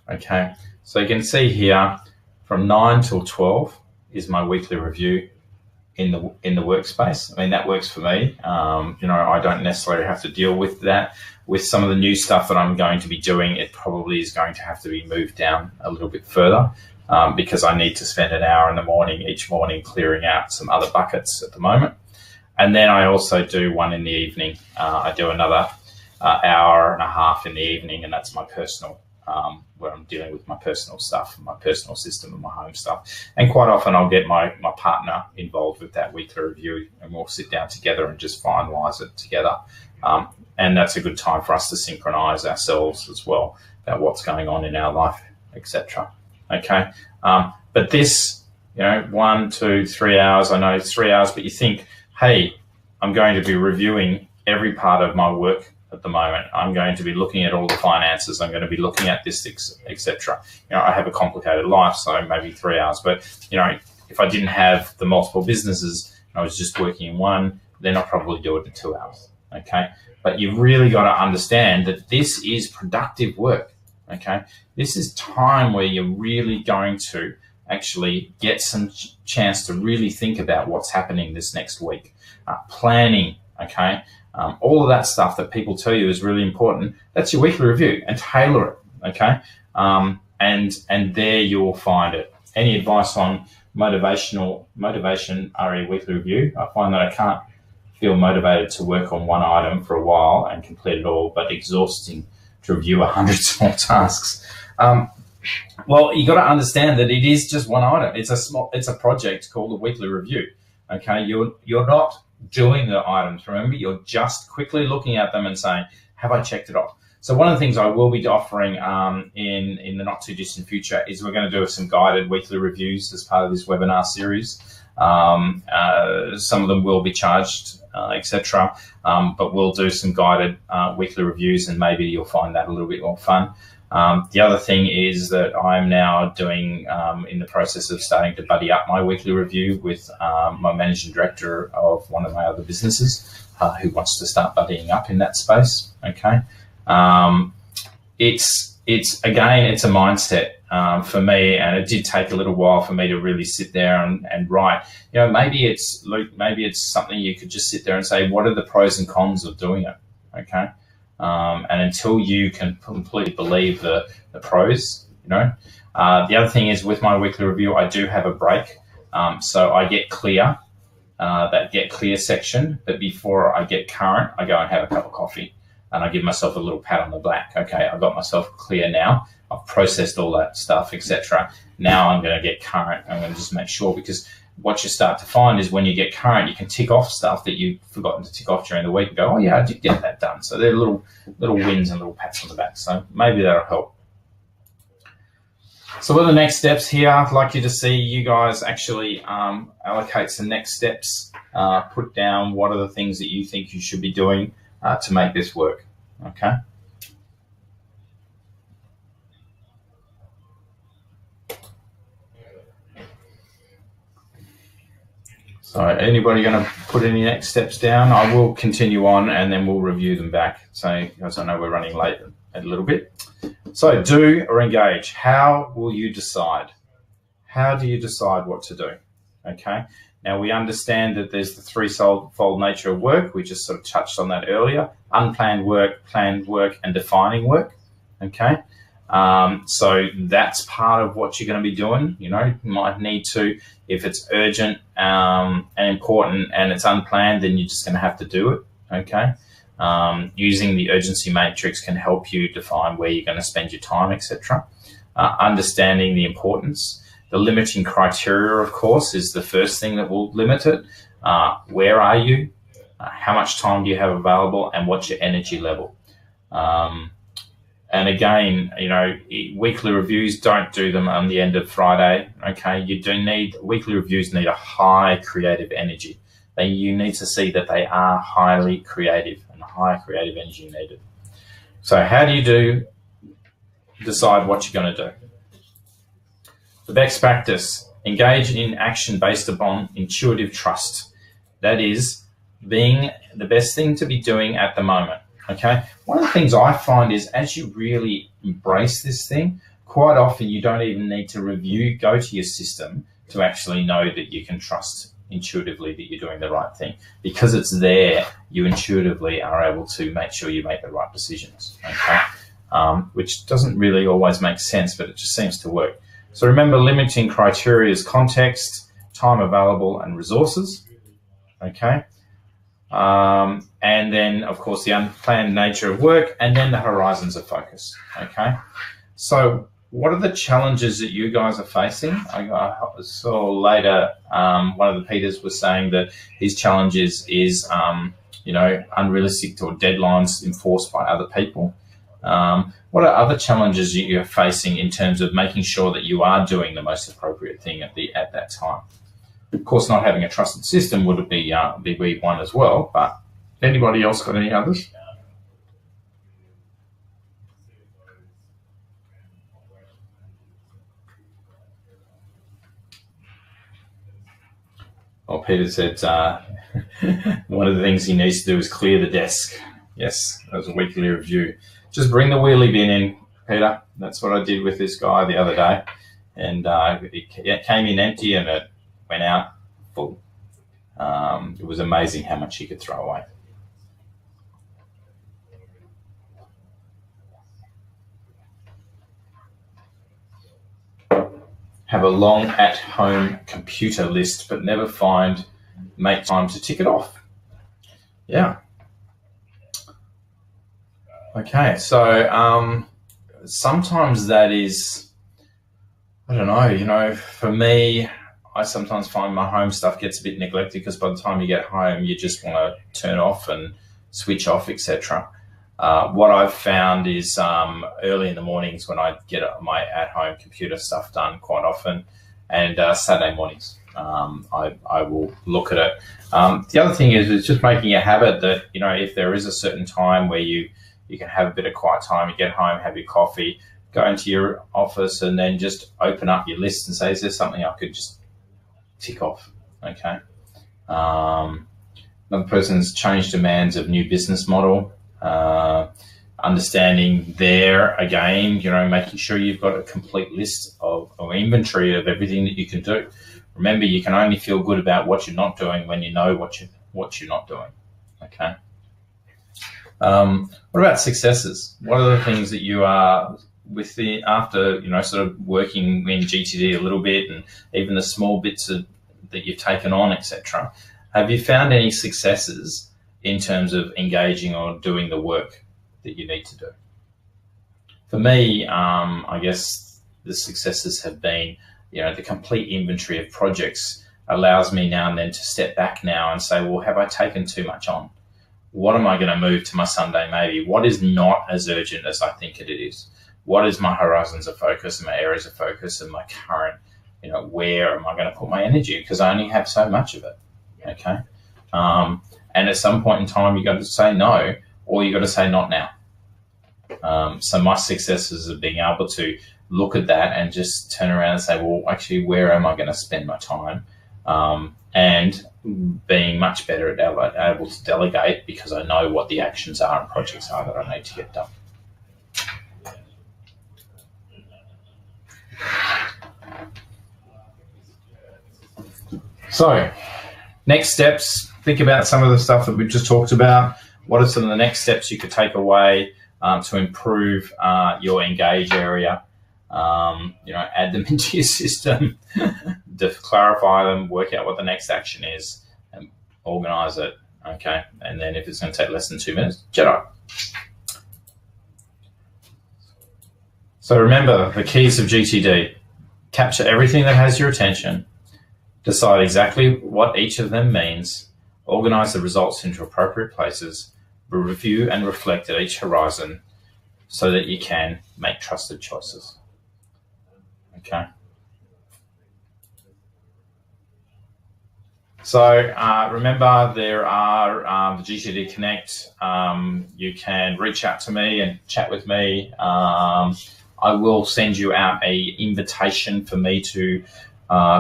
Okay, so you can see here from 9 till 12 is my weekly review in the workspace. I mean, that works for me. You know, I don't necessarily have to deal with that. With some of the new stuff that I'm going to be doing, it probably is going to have to be moved down a little bit further. Because I need to spend an hour in the morning, each morning, clearing out some other buckets at the moment. And then I also do one in the evening. I do another hour and a half in the evening, and that's my personal, where I'm dealing with my personal stuff, my personal system and my home stuff. And quite often I'll get my partner involved with that weekly review, and we'll sit down together and just finalise it together. And that's a good time for us to synchronise ourselves as well about what's going on in our life, etc. Okay, but this, you know, 1, 2, 3 hours, I know it's 3 hours, but you think, hey, I'm going to be reviewing every part of my work at the moment. I'm going to be looking at all the finances. I'm going to be looking at this, etc. You know, I have a complicated life, so maybe 3 hours. But, you know, if I didn't have the multiple businesses and I was just working in one, then I'd probably do it in 2 hours. Okay, but you've really got to understand that this is productive work. Okay, this is time where you're really going to actually get some chance to really think about what's happening this next week. Planning, okay, all of that stuff that people tell you is really important. That's your weekly review, and tailor it, okay? And there you'll find it. Any advice on motivation RE weekly review? I find that I can't feel motivated to work on one item for a while and complete it all, but exhausting to review 100 small tasks. Well, you got to understand that it is just one item. It's a project called a weekly review. Okay, you're not doing the items. Remember, you're just quickly looking at them and saying, have I checked it off? So one of the things I will be offering in the not too distant future is we're going to do some guided weekly reviews as part of this webinar series. Some of them will be charged, etc. But we'll do some guided weekly reviews, and maybe you'll find that a little bit more fun. The other thing is that I'm now doing, in the process of starting to buddy up my weekly review with my managing director of one of my other businesses who wants to start buddying up in that space. Okay, it's a mindset for me, and it did take a little while for me to really sit there and write. You know, maybe it's something you could just sit there and say, what are the pros and cons of doing it? Okay. And until you can completely believe the pros, you know. The other thing is with my weekly review, I do have a break. So I get clear, that get clear section, but before I get current, I go and have a cup of coffee and I give myself a little pat on the back. Okay, I got myself clear now. I've processed all that stuff, etc. Now I'm going to get current. I'm going to just make sure, because what you start to find is when you get current, you can tick off stuff that you've forgotten to tick off during the week and go, oh yeah, I did get that done. So they're little wins and little pats on the back. So maybe that'll help. So what are the next steps here? I'd like you to see you guys actually allocate some next steps, put down what are the things that you think you should be doing to make this work, okay? So anybody going to put any next steps down? I will continue on and then we'll review them back. So as I know we're running late a little bit. So do or engage. How will you decide? How do you decide what to do? Okay. Now we understand that there's the threefold nature of work. We just sort of touched on that earlier. Unplanned work, planned work, and defining work. Okay. So that's part of what you're going to be doing. You know, you might need to, if it's urgent and important and it's unplanned, then you're just going to have to do it. Okay. Using the urgency matrix can help you define where you're going to spend your time, etc. Understanding the importance. The limiting criteria, of course, is the first thing that will limit it. Where are you? How much time do you have available? And what's your energy level? And again, weekly reviews, don't do them on the end of Friday. Okay, you do need weekly reviews. Need a high creative energy. You need to see that they are highly creative and high creative energy needed. So how do you decide what you're going to do? The best practice: engage in action based upon intuitive trust. That is being the best thing to be doing at the moment. Okay, one of the things I find is as you really embrace this thing, quite often you don't even need to go to your system to actually know that you can trust intuitively that you're doing the right thing. Because it's there, you intuitively are able to make sure you make the right decisions. Okay, which doesn't really always make sense, but it just seems to work. So remember, limiting criteria is context, time available, and resources. Okay. And then, of course, the unplanned nature of work, and then the horizons of focus. Okay, so what are the challenges that you guys are facing? I saw later one of the Peters was saying that his challenges is unrealistic or deadlines enforced by other people. What are other challenges you're facing in terms of making sure that you are doing the most appropriate thing at that time? Of course, not having a trusted system would be one as well, but anybody else got any others? Well, Peter said one of the things he needs to do is clear the desk. Yes, that was a weekly review. Just bring the wheelie bin in, Peter. That's what I did with this guy the other day. And it came in empty and it went out full. It was amazing how much he could throw away. Have a long at-home computer list, but never make time to tick it off. Yeah. Okay, so sometimes that is, I don't know, for me, I sometimes find my home stuff gets a bit neglected because by the time you get home, you just want to turn off and switch off, etc. What I've found is early in the mornings when I get my at-home computer stuff done quite often, and Saturday mornings, I will look at it. The other thing is just making a habit that, if there is a certain time where you can have a bit of quiet time, you get home, have your coffee, go into your office and then just open up your list and say, is there something I could just tick off? Okay. Another person's change demands of new business model. Understanding there again, making sure you've got a complete list or inventory of everything that you can do. Remember, you can only feel good about what you're not doing when you know what you're not doing. Okay. What about successes? What are the things that you are after sort of working in GTD a little bit, and even the small bits that you've taken on, etc. Have you found any successes in terms of engaging or doing the work that you need to do? For me, I guess the successes have been, the complete inventory of projects allows me now and then to step back now and say, well, have I taken too much on? What am I going to move to my Sunday maybe? What is not as urgent as I think it is? What is my horizons of focus and my areas of focus and my current, where am I going to put my energy? Because I only have so much of it, okay? And at some point in time, you got to say no, or you got to say not now. So my successes are being able to look at that and just turn around and say, well, actually, where am I going to spend my time? And being much better at able to delegate because I know what the actions are and projects are that I need to get done. So, next steps. Think about some of the stuff that we've just talked about. What are some of the next steps you could take away to improve your engage area? Add them into your system, to clarify them, work out what the next action is, and organize it. Okay, and then if it's going to take less than 2 minutes, Jedi. So remember the keys of GTD. Capture everything that has your attention. Decide exactly what each of them means. Organize the results into appropriate places. Review and reflect at each horizon so that you can make trusted choices. Okay. So remember, there are the GTD Connect. You can reach out to me and chat with me. I will send you out a invitation for me to,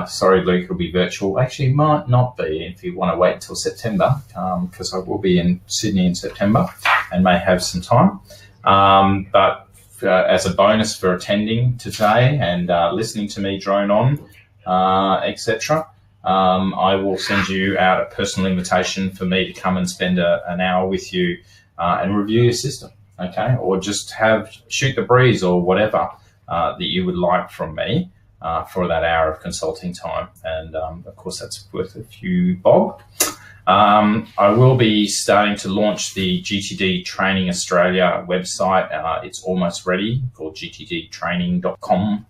sorry Luke, it'll be virtual. Actually, might not be if you want to wait until September, because I will be in Sydney in September and may have some time. But as a bonus for attending today and listening to me drone on, etc., I will send you out a personal invitation for me to come and spend an hour with you and review your system. Okay, or just shoot the breeze or whatever that you would like from me for that hour of consulting time. And of course, that's worth a few bob. I will be starting to launch the GTD Training Australia website. It's almost ready, called gtdtraining.com,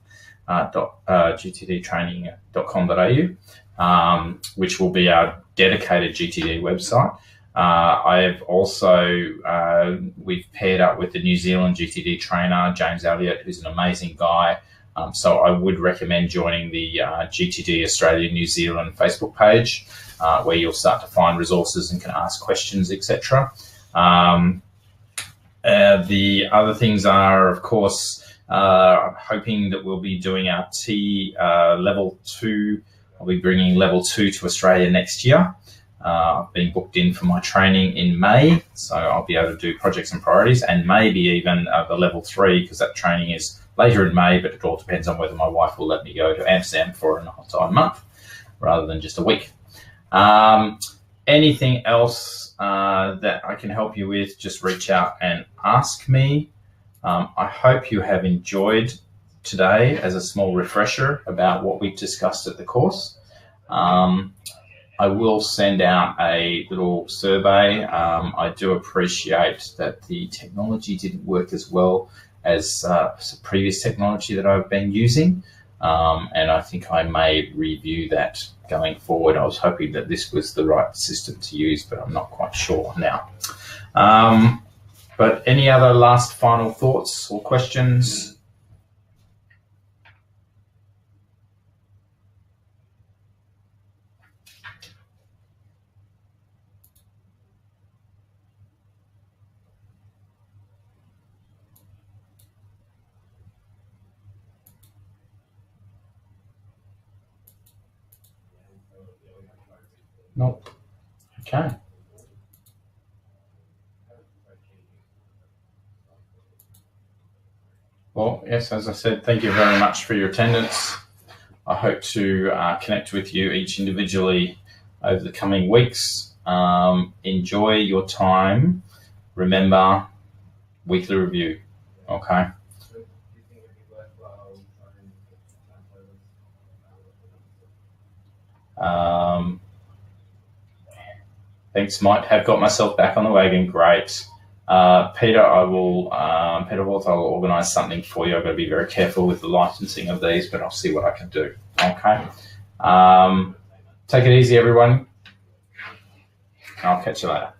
gtdtraining.com.au, which will be our dedicated GTD website. I've also, we've paired up with the New Zealand GTD trainer, James Elliott, who's an amazing guy. So I would recommend joining the GTD Australia New Zealand Facebook page, where you'll start to find resources and can ask questions, etc. The other things are, of course, hoping that we'll be doing our T level 2. I'll be bringing level 2 to Australia next year. I've been booked in for my training in May, so I'll be able to do projects and priorities, and maybe even the level 3, because that training is later in May, but it all depends on whether my wife will let me go to Amsterdam for an entire month rather than just a week. Anything else that I can help you with, just reach out and ask me. I hope you have enjoyed today as a small refresher about what we've discussed at the course. I will send out a little survey. I do appreciate that the technology didn't work as well as previous technology that I've been using. And I think I may review that going forward. I was hoping that this was the right system to use, but I'm not quite sure now. But any other last final thoughts or questions? Nope. Okay. Well, yes, as I said, thank you very much for your attendance. I hope to connect with you each individually over the coming weeks. Enjoy your time. Remember, weekly review. Okay. Thanks, Mike. Have got myself back on the wagon. Great. Peter, Peter Waltz, I will organise something for you. I've got to be very careful with the licensing of these, but I'll see what I can do. Okay. Take it easy, everyone. I'll catch you later.